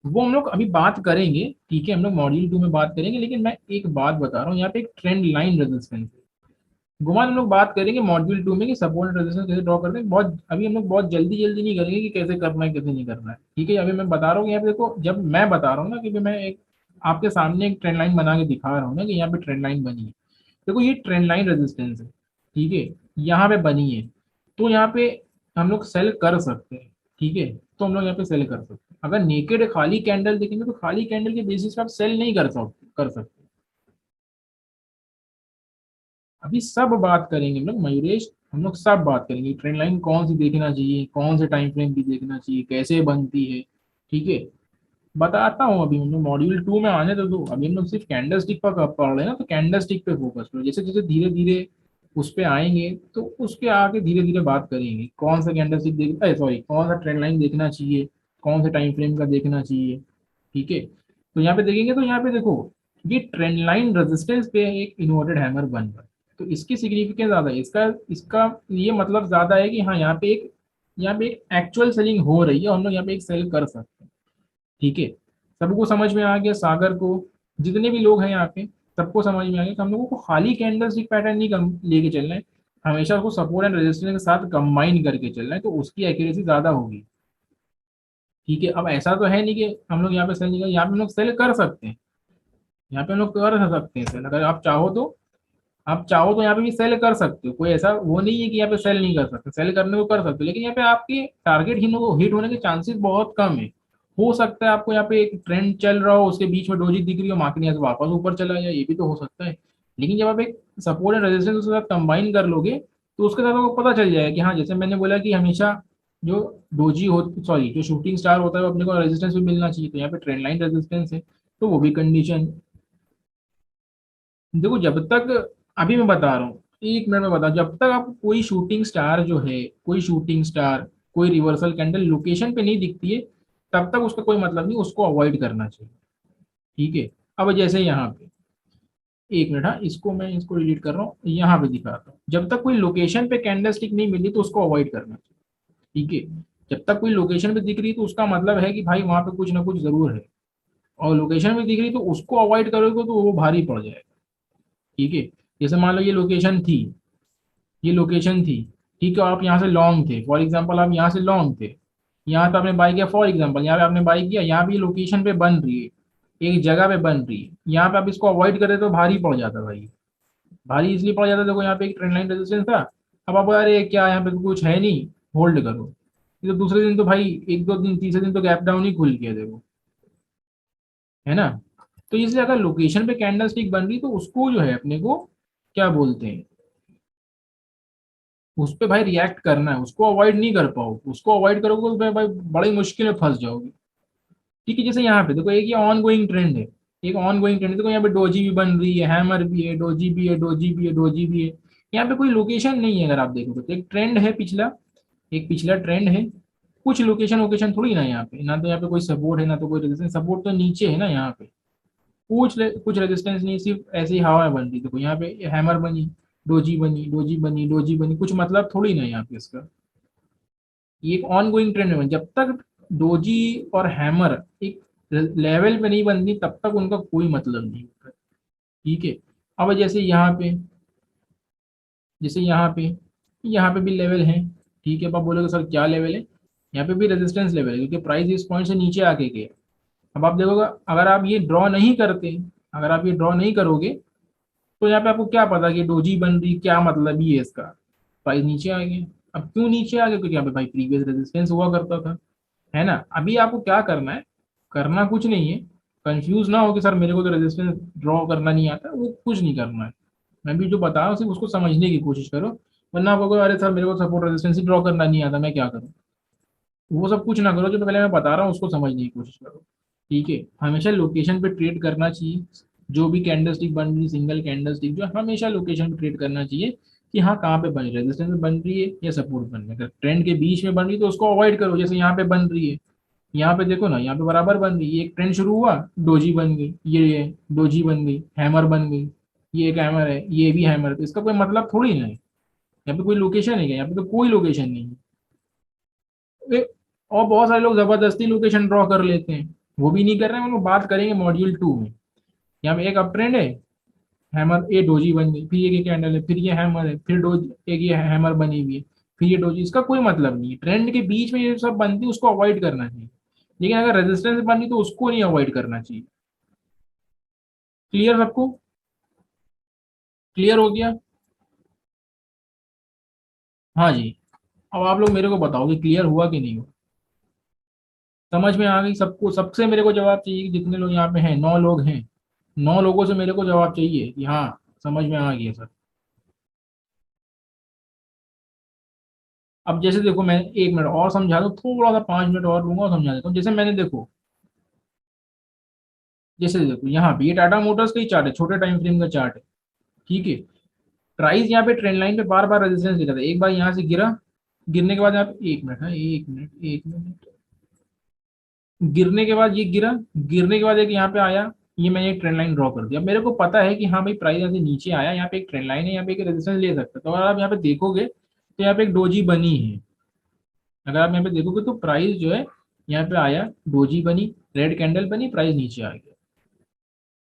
वो हम लोग अभी बात करेंगे, ठीक है, हम लोग मॉड्यूल 2 में बात करेंगे। लेकिन मैं एक बात बता रहा हूँ, यहाँ पे एक ट्रेंड लाइन रेजिस्टेंस है। गुमान हम लोग बात करेंगे मॉड्यूल 2 में कि सपोर्ट एंड रेजिस्टेंस कैसे ड्रॉ करते हैं। बहुत अभी हम लोग बहुत जल्दी जल्दी नहीं करेंगे कि कैसे करना है कैसे नहीं करना है, ठीक है। अभी मैं बता रहा हूँ यहाँ पे देखो, जब मैं बता रहा हूँ ना कि मैं एक आपके सामने एक ट्रेंड लाइन बना के दिखा रहा हूँ ना कि यहाँ पे ट्रेंड लाइन बनी है। देखो ये ट्रेंड लाइन रेजिस्टेंस है, ठीक है, यहाँ पे बनी है। तो यहाँ पे हम लोग सेल कर सकते हैं, ठीक है। तो हम लोग यहाँ पे सेल कर सकते हैं। अगर नेकेड खाली कैंडल देखेंगे तो खाली कैंडल के बेसिस पे आप सेल नहीं कर सकते। अभी सब बात करेंगे हम लोग मयूरेश, हम लोग सब बात करेंगे ट्रेंड लाइन कौन सी देखना चाहिए, कौन से टाइम फ्रेम की देखना चाहिए, कैसे बनती है, ठीक है। बताता हूँ, अभी हम लोग मॉड्यूल 2 में आने तो दो। अभी हम लोग सिर्फ कैंडल स्टिक पर पढ़ रहे हैं ना, तो कैंडल स्टिक पे फोकस करो। जैसे जैसे धीरे धीरे उस पे आएंगे तो उसके आगे धीरे धीरे बात करेंगे कौन सा कैंडल स्टिक देख, सॉरी, कौन सा ट्रेंड लाइन देखना चाहिए, कौन से टाइम फ्रेम का देखना चाहिए, ठीक है। तो यहाँ पे देखेंगे तो यहाँ पे देखो, ये ट्रेंड लाइन रेजिस्टेंस पे एक इन्वर्टेड हैमर बन रहा है। तो इसकी सिग्निफिकेंस ज्यादा है, इसका इसका ये मतलब ज्यादा है कि हाँ यहाँ पे एक एक्चुअल सेलिंग हो रही है, हम लोग यहाँ पे एक सेल कर सकते हैं, ठीक है। सबको समझ में आ गया? सागर को, जितने भी लोग हैं यहाँ पे, सबको समझ में आ गया कि हम लोगों को खाली कैंडल स्टिक पैटर्न नहीं लेके चलना है, हमेशा उसको सपोर्ट एंड रेजिस्टेंस के साथ कंबाइन करके चलना है, तो उसकी एक्यूरेसी ज्यादा होगी, ठीक है। अब ऐसा तो है नहीं कि हम लोग यहाँ पे सेल नहीं कर, यहाँ पे हम लोग सेल कर सकते हैं, यहाँ पे हम लोग कर सकते हैं सेल, अगर आप चाहो तो। आप चाहो तो यहाँ पे भी सेल कर सकते हो, कोई ऐसा वो नहीं है कि यहाँ पे सेल नहीं कर सकते, सेल करने को कर सकते हो। लेकिन यहाँ पे आपके टारगेट हिट होने के चांसेस बहुत कम है। हो सकता है आपको यहाँ पे एक ट्रेंड चल रहा हो, उसके बीच में डोजी दिख रही हो, मार्केट यहाँ से वापस ऊपर चला जाए, ये भी तो हो सकता है। लेकिन जब आप एक सपोर्ट एंड रेजिस्टेंस उसके साथ कंबाइन कर लोगे तो उसके साथ आपको पता चल जाएगा कि हाँ, जैसे मैंने बोला कि हमेशा जो डोजी हो, सॉरी, जो शूटिंग स्टार होता है वो अपने को रेजिस्टेंस भी मिलना चाहिए। तो यहाँ पे ट्रेंड लाइन रेजिस्टेंस है, तो वो भी कंडीशन। देखो जब तक, अभी मैं बता रहा हूँ, एक मिनट में बता, जब तक आपको कोई शूटिंग स्टार जो है, कोई शूटिंग स्टार, कोई रिवर्सल कैंडल लोकेशन पे नहीं दिखती है, तब तक उसका कोई मतलब नहीं, उसको अवॉइड करना चाहिए, ठीक है। अब जैसे यहाँ पे, एक मिनट, हाँ, इसको मैं इसको डिलीट कर रहा हूँ, यहाँ पे दिखाता हूँ। जब तक कोई लोकेशन पे कैंडल स्टिक नहीं मिली तो उसको अवॉइड करना चाहिए, ठीक है। जब तक कोई लोकेशन पे दिख रही है तो उसका मतलब है कि भाई वहां पे कुछ ना कुछ जरूर है। और लोकेशन पे दिख रही तो उसको अवॉइड करोगे तो वो भारी पड़ जाएगा, ठीक है। जैसे मान लो ये लोकेशन थी, ये लोकेशन थी, ठीक है, आप यहाँ से लॉन्ग थे, फॉर एग्जांपल आप यहाँ से लॉन्ग थे, यहाँ पे आपने बाई किया, फॉर एग्जांपल यहाँ पे आपने बाई किया, यहाँ भी लोकेशन पे बन रही है, एक जगह पे बन रही है, यहाँ पे आप इसको अवॉइड करें तो भारी पड़ जाता भाई। भारी इसलिए पड़ जाता, देखो यहाँ पे एक ट्रेंड लाइन रेजिस्टेंस था, अब आप बोला अरे क्या यहाँ पे तो कुछ है नहीं, होल्ड करो। ये तो दूसरे दिन तो भाई, एक दो दिन तीसरे दिन तो गैप डाउन ही खुल गया देखो, है ना। तो इसलिए अगर लोकेशन पे कैंडल स्टिक बन रही तो उसको जो है अपने को क्या बोलते हैं, उस पर भाई रिएक्ट करना है, उसको अवॉइड नहीं कर पाओ, उसको अवॉइड करोगे तो भाई बड़ी मुश्किल में फंस जाओगे, ठीक है। जैसे यहाँ पे देखो, एक ये ऑन गोइंग ट्रेंड है, एक ऑन गोइंग ट्रेंड है, देखो यहाँ पे डोजी भी बन रही है, हैमर भी है, डोजी भी है, डोजी भी है, डोजी भी है। यहाँ पे कोई लोकेशन नहीं है, अगर आप देखोगे तो एक ट्रेंड है पिछला, एक पिछला ट्रेंड है, कुछ लोकेशन वोकेशन थोड़ी ना यहाँ पे, ना तो यहाँ पे कोई सपोर्ट है ना तो कोई रेजिस्टेंस, सपोर्ट तो नीचे है ना यहाँ पे, कुछ रेजिस्टेंस नहीं, सिर्फ ऐसे ही हवा में बन रही। देखो यहाँ पे हैमर बनी, डोजी बनी, डोजी बनी, डोजी बनी, कुछ मतलब थोड़ी ना यहाँ पे इसका। ये एक ऑन गोइंग ट्रेंड है, जब तक डोजी और हैमर एक लेवल पे नहीं बनती तब तक उनका कोई मतलब नहीं होता। ठीक है। अब जैसे यहाँ पे, जैसे यहाँ पे भी लेवल है। ठीक है। अब आप बोलोगे सर क्या लेवल है, यहाँ पे भी रेजिस्टेंस लेवल है क्योंकि प्राइस इस पॉइंट से नीचे आके गए। अब आप देखोगे, अगर आप ये ड्रॉ नहीं करते, अगर आप ये ड्रॉ नहीं करोगे तो यहाँ पे आपको क्या पता कि डोजी बन रही, क्या मतलब ही है इसका, प्राइस नीचे आ गया। अब क्यों नीचे आ गया, क्योंकि यहाँ पे भाई प्रीवियस रेजिस्टेंस हुआ करता था, है ना। अभी आपको क्या करना है, करना कुछ नहीं है। कंफ्यूज ना हो कि सर मेरे को तो रेजिस्टेंस ड्रॉ करना नहीं आता, वो कुछ नहीं करना है। मैं भी जो बता रहा हूँ सिर्फ उसको समझने की कोशिश करो। वरना आपको अरे सर मेरे को सपोर्ट रेजिस्टेंस ही ड्रॉ करना नहीं आता, मैं क्या करूँ, वो सब कुछ ना करो। जो पहले मैं बता रहा हूँ उसको समझने की कोशिश करो। ठीक है। हमेशा लोकेशन पे ट्रेड करना चाहिए। जो भी कैंडल स्टिक बन रही, सिंगल कैंडल स्टिक जो है, हमेशा लोकेशन पे ट्रेड करना चाहिए कि हाँ कहाँ पे बन रही है, रेजिस्टेंस में बन रही है या सपोर्ट बन रही है। अगर ट्रेंड के बीच में बन रही है तो उसको अवॉइड करो, जैसे यहाँ पे बन रही है। यहाँ पे देखो ना, यहाँ पे बराबर बन गई, ये एक ट्रेंड शुरू हुआ, डोजी बन गई, ये डोजी बन गई, हैमर बन गई, ये एक हैमर है, ये भी हैमर है, तो इसका कोई मतलब थोड़ी ना है। यहाँ पे कोई लोकेशन है क्या, यहाँ पे तो कोई लोकेशन नहीं है। और बहुत सारे लोग जबरदस्ती लोकेशन ड्रॉ कर लेते हैं, वो भी नहीं कर रहे हैं, हम लोग बात करेंगे मॉड्यूल 2 में। यहाँ पे एक अप ट्रेंड है, हैमर, ये डोजी बन गई, फिर ये कैंडल है, फिर ये हैमर है, फिर डोज, एक ये हैमर बनी हुई है, फिर ये डोजी। इसका कोई मतलब नहीं है। ट्रेंड के बीच में ये सब बनती है, उसको अवॉइड करना चाहिए। लेकिन अगर रेजिस्टेंस बनी तो उसको नहीं अवॉइड करना चाहिए। क्लियर सबको, क्लियर हो गया। हाँ जी। अब आप लोग मेरे को बताओ कि क्लियर हुआ कि नहीं हुआ, समझ में आ गई सबको। सबसे मेरे को जवाब चाहिए कि जितने लोग यहाँ पे हैं, 9 लोग हैं, 9 लोगों से मेरे को जवाब चाहिए कि हाँ समझ में आ गया सर। अब जैसे देखो, मैं 1 मिनट और समझा दूँ, थोड़ा सा 5 मिनट और लूंगा और समझा देता हूँ। जैसे मैंने देखो, जैसे देखो यहाँ पे ये टाटा मोटर्स का ही चार्ट है, छोटे टाइम फ्रेम का चार्ट है। ठीक है। प्राइस यहाँ पे ट्रेंड लाइन पे बार बार रेजिस्टेंस दे रहा था, एक बार यहाँ से गिरा, गिरने के बाद यहाँ पे 1 मिनट है, 1 मिनट, 1 मिनट, गिरने के बाद ये गिरा, गिरने के बाद एक यहाँ पे आया, ये मैंने एक ट्रेंड लाइन ड्रॉ कर दिया। अब मेरे को पता है कि हाँ भाई प्राइस यहाँ से नीचे आया, यहाँ पे एक ट्रेंड लाइन है, यहाँ पे एक रेजिस्टेंस ले सकता है। तो अगर आप यहाँ पे देखोगे तो यहाँ पे एक डोजी बनी है। अगर आप यहाँ पे देखोगे तो प्राइस जो है यहाँ पे आया, डोजी बनी, रेड कैंडल बनी, प्राइस नीचे आ गया।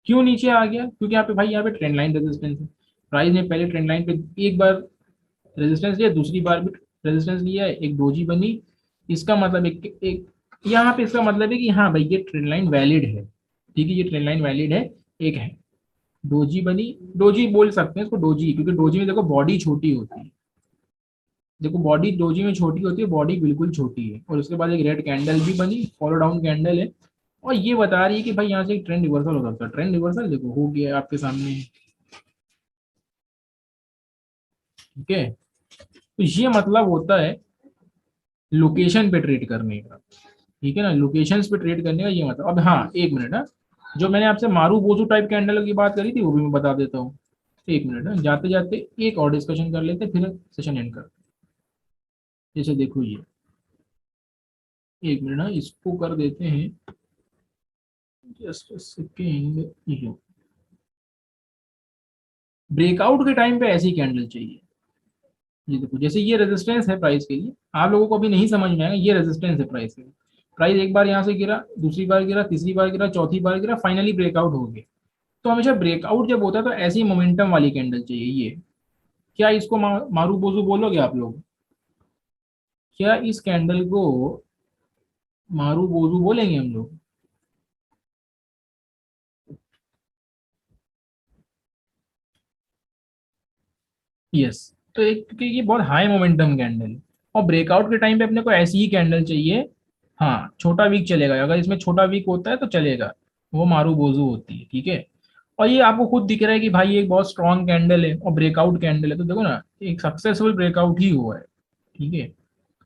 क्यों नीचे आ गया, क्योंकि यहाँ पे भाई यहाँ पे ट्रेंड लाइन रेजिस्टेंस है। प्राइस ने पहले ट्रेंड लाइन पे एक बार रेजिस्टेंस लिया, दूसरी बार भी रेजिस्टेंस लिया है, एक डोजी बनी। इसका मतलब एक यहाँ पे इसका मतलब है कि हाँ भाई ये ट्रेंड लाइन वैलिड है। ठीक है, ये ट्रेंड लाइन वैलिड है। एक है डोजी बनी, डोजी बोल सकते हैं इसको डोजी, क्योंकि डोजी में देखो बॉडी छोटी होती है। देखो बॉडी डोजी में छोटी होती है, बॉडी बिल्कुल छोटी है। और उसके बाद एक रेड कैंडल भी बनी, फॉलो डाउन कैंडल है। और ये बता रही है कि भाई यहाँ से एक ट्रेंड रिवर्सल हो सकता है। ट्रेंड रिवर्सल देखो हो गया आपके सामने। ठीक है। तो ये मतलब होता है लोकेशन पे ट्रेड करने का। ठीक है ना, लोकेशंस पे ट्रेड करने का ये मतलब। अब हाँ 1 मिनट है, जो मैंने आपसे मारू बोजू टाइप कैंडल की बात करी थी वो भी मैं बता देता हूँ। 1 मिनट है, जाते जाते एक और डिस्कशन कर लेते हैं, फिर सेशन एंड करते हैं। जैसे देखो ये, 1 मिनट है, इसको कर देते हैं, जस्ट सेकेंड। ये ब्रेकआउट के टाइम पे ऐसी कैंडल चाहिए। ये देखो, जैसे ये रेजिस्टेंस है प्राइस के लिए, आप लोगों को अभी नहीं समझ में आएगा, ये रेजिस्टेंस है प्राइस के लिए। प्राइस एक बार यहाँ से गिरा, दूसरी बार गिरा, तीसरी बार गिरा, चौथी बार गिरा, फाइनली ब्रेकआउट हो गया। तो हमेशा ब्रेकआउट जब होता है तो ऐसी मोमेंटम वाली कैंडल चाहिए ये। क्या इसको मारू बोजू बोलोगे आप लोग, क्या इस कैंडल को मारू बोजू बोलेंगे हम लोग। यस। तो एक, क्योंकि ये बहुत हाई मोमेंटम कैंडल है और ब्रेकआउट के टाइम पे अपने को ऐसी ही कैंडल चाहिए। हाँ छोटा वीक चलेगा, अगर इसमें छोटा वीक होता है तो चलेगा, वो मारू बोजू होती है। ठीक है। और ये आपको खुद दिख रहा है कि भाई ये एक बहुत स्ट्रॉन्ग कैंडल है और ब्रेकआउट कैंडल है, तो देखो ना एक सक्सेसफुल ब्रेकआउट ही हुआ है। ठीक है।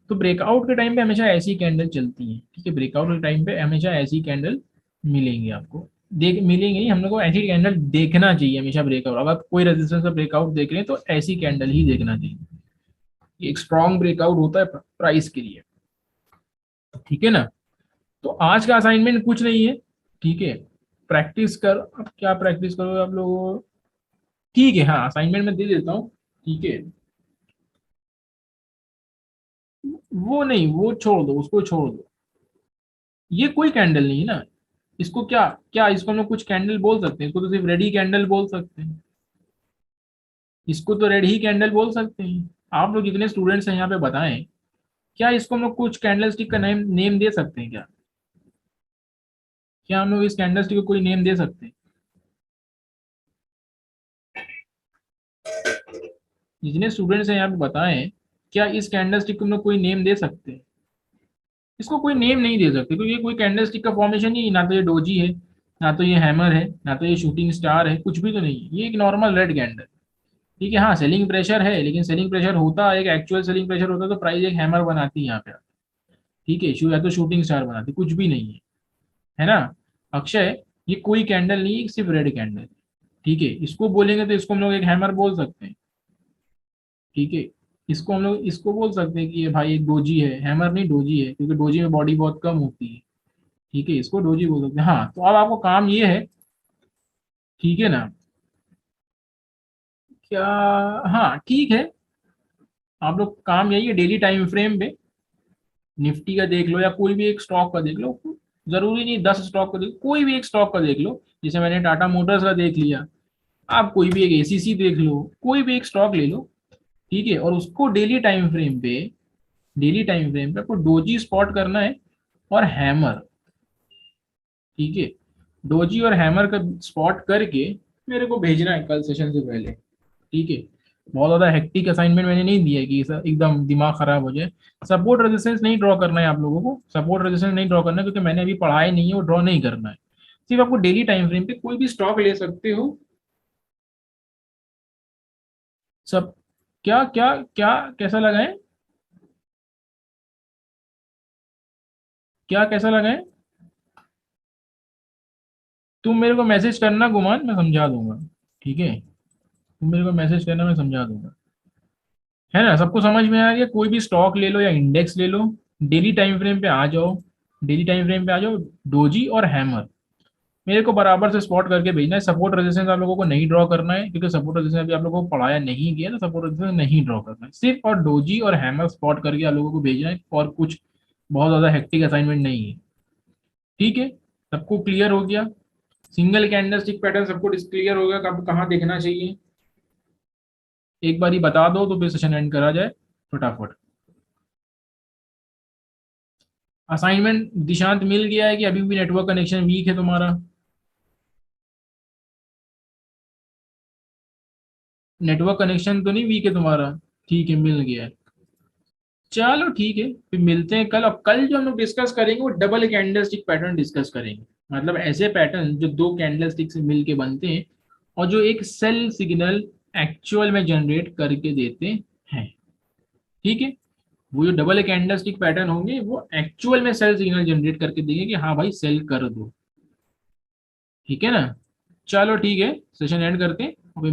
तो ब्रेकआउट के टाइम पे हमेशा ऐसी कैंडल चलती है। ठीक है, ब्रेकआउट के टाइम पे हमेशा ऐसी कैंडल मिलेंगी आपको, देख मिलेंगे नहीं, हम लोग को ऐसी कैंडल देखना चाहिए हमेशा। ब्रेकआउट, अगर कोई रेजिस्टेंस का ब्रेकआउट देख रहे हैं तो ऐसी कैंडल ही देखना चाहिए। ये एक स्ट्रॉन्ग ब्रेकआउट होता है प्राइस के लिए। ठीक है ना। तो आज का असाइनमेंट कुछ नहीं है। ठीक है, प्रैक्टिस कर, अब क्या प्रैक्टिस करोगे आप लोग। ठीक है, हाँ असाइनमेंट में दे देता हूँ। ठीक है, वो नहीं, वो छोड़ दो, उसको छोड़ दो। ये कोई कैंडल नहीं है ना, इसको क्या क्या इसको हम लोग कुछ कैंडल बोल सकते हैं? इसको तो सिर्फ रेड ही कैंडल बोल सकते हैं। इसको तो रेड ही कैंडल बोल सकते हैं। आप लोग जितने स्टूडेंट्स हैं यहाँ पे बताएं, क्या इसको हम लोग कुछ कैंडल स्टिक का नेम नेम दे सकते हैं क्या? क्या हम लोग इस कैंडल स्टिक को कोई नेम दे सकते हैं? जितने स्टूडेंट्स हैं यहाँ पे बताएं, क्या इस कैंडल स्टिक को हम लोग कोई नेम दे सकते हैं? इसको कोई नेम नहीं दे सकते क्योंकि ये कोई कैंडल स्टिक का फॉर्मेशन ही, ना तो ये डोजी है, ना तो ये हैमर है, ना तो ये शूटिंग स्टार है, कुछ भी तो नहीं है। ये एक नॉर्मल रेड कैंडल। ठीक है, हाँ सेलिंग प्रेशर है, लेकिन सेलिंग प्रेशर होता एक एक्चुअल सेलिंग प्रेशर होता तो प्राइस एक हैमर बनाती है यहाँ पे। ठीक है, या तो शूटिंग स्टार बनाती, कुछ भी नहीं है ना अक्षय? ये कोई कैंडल नहीं है, सिर्फ रेड कैंडल। ठीक है, इसको बोलेंगे तो इसको हम लोग एक हैमर बोल सकते हैं। ठीक है, इसको हम लोग इसको बोल सकते हैं कि ये भाई एक डोजी है, हैमर नहीं डोजी है, क्योंकि डोजी में बॉडी बहुत कम होती है। ठीक है, इसको डोजी बोल सकते हैं। हाँ, तो अब आपको काम ये है, ठीक है ना, क्या? हाँ ठीक है, आप लोग काम यही है, डेली टाइम फ्रेम पे निफ्टी का देख लो या कोई भी एक स्टॉक का देख लो। जरूरी नहीं 10 स्टॉक का देख, कोई भी एक स्टॉक का देख लो। जैसे मैंने टाटा मोटर्स का देख लिया, आप कोई भी एक एसीसी देख लो, कोई भी एक स्टॉक ले लो। ठीक है, और उसको डेली टाइम फ्रेम पे आपको डोजी स्पॉट करना है और हैमर। ठीक है, डोजी और हैमर का स्पॉट करके मेरे को भेजना है कल सेशन से पहले। ठीक है, बहुत ज्यादा हेक्टिक असाइनमेंट मैंने नहीं दिया है कि एकदम दिमाग खराब हो जाए। सपोर्ट रेजिस्टेंस नहीं ड्रॉ करना है आप लोगों को, सपोर्ट रेजिस्टेंस नहीं ड्रॉ करना है क्योंकि मैंने अभी पढ़ाई नहीं है, वो ड्रॉ नहीं करना है। सिर्फ आपको डेली टाइम फ्रेम पे कोई भी स्टॉक ले सकते हो। सब क्या क्या क्या कैसा लगा है? क्या कैसा लगा है? तुम मेरे को मैसेज करना गुमान, मैं समझा दूंगा। ठीक है, तुम मेरे को मैसेज करना, मैं समझा दूंगा। है ना, सबको समझ में आ गया? कोई भी स्टॉक ले लो या इंडेक्स ले लो, डेली टाइम फ्रेम पे आ जाओ, डेली टाइम फ्रेम पे आ जाओ, डोजी और हैमर मेरे को बराबर से स्पॉट करके भेजना है। सपोर्ट रेजिस्टेंस आप लोगों को नहीं ड्रॉ करना है क्योंकि सपोर्ट रेजिस्टेंस अभी आप लोगों को पढ़ाया नहीं गया, तो सपोर्ट रेजिस्टेंस नहीं ड्रॉ करना है। सिर्फ और डोजी और हैमर स्पॉट करके आप लोगों को भेजना है, और कुछ बहुत ज्यादा हेक्टिक असाइनमेंट नहीं है। ठीक है, सबको क्लियर हो गया? सिंगल कैंडल स्टिक पैटर्न सबको क्लियर हो गया, कब कहाँ देखना चाहिए? एक बार ही बता दो तो फिर सेशन एंड करा जाए फटाफट। असाइनमेंट दिशांत मिल गया है कि अभी भी नेटवर्क कनेक्शन वीक है तुम्हारा? नेटवर्क कनेक्शन तो नहीं वीक है तुम्हारा? ठीक है, मिल गया है। चलो ठीक है, फिर मिलते हैं कल। अब कल जो हम लोग डिस्कस करेंगे वो double candle stick pattern discuss करेंगे। मतलब ऐसे पैटर्न जो दो कैंडल स्टिक से मिलके बनते हैं और जो एक सेल सिग्नल एक्चुअल में जनरेट करके देते हैं। ठीक है, वो जो डबल कैंडल स्टिक पैटर्न होंगे वो एक्चुअल में सेल सिग्नल जनरेट करके देंगे कि हाँ भाई सेल कर दो। ठीक है ना? चलो ठीक है, सेशन एंड करते हैं। अभी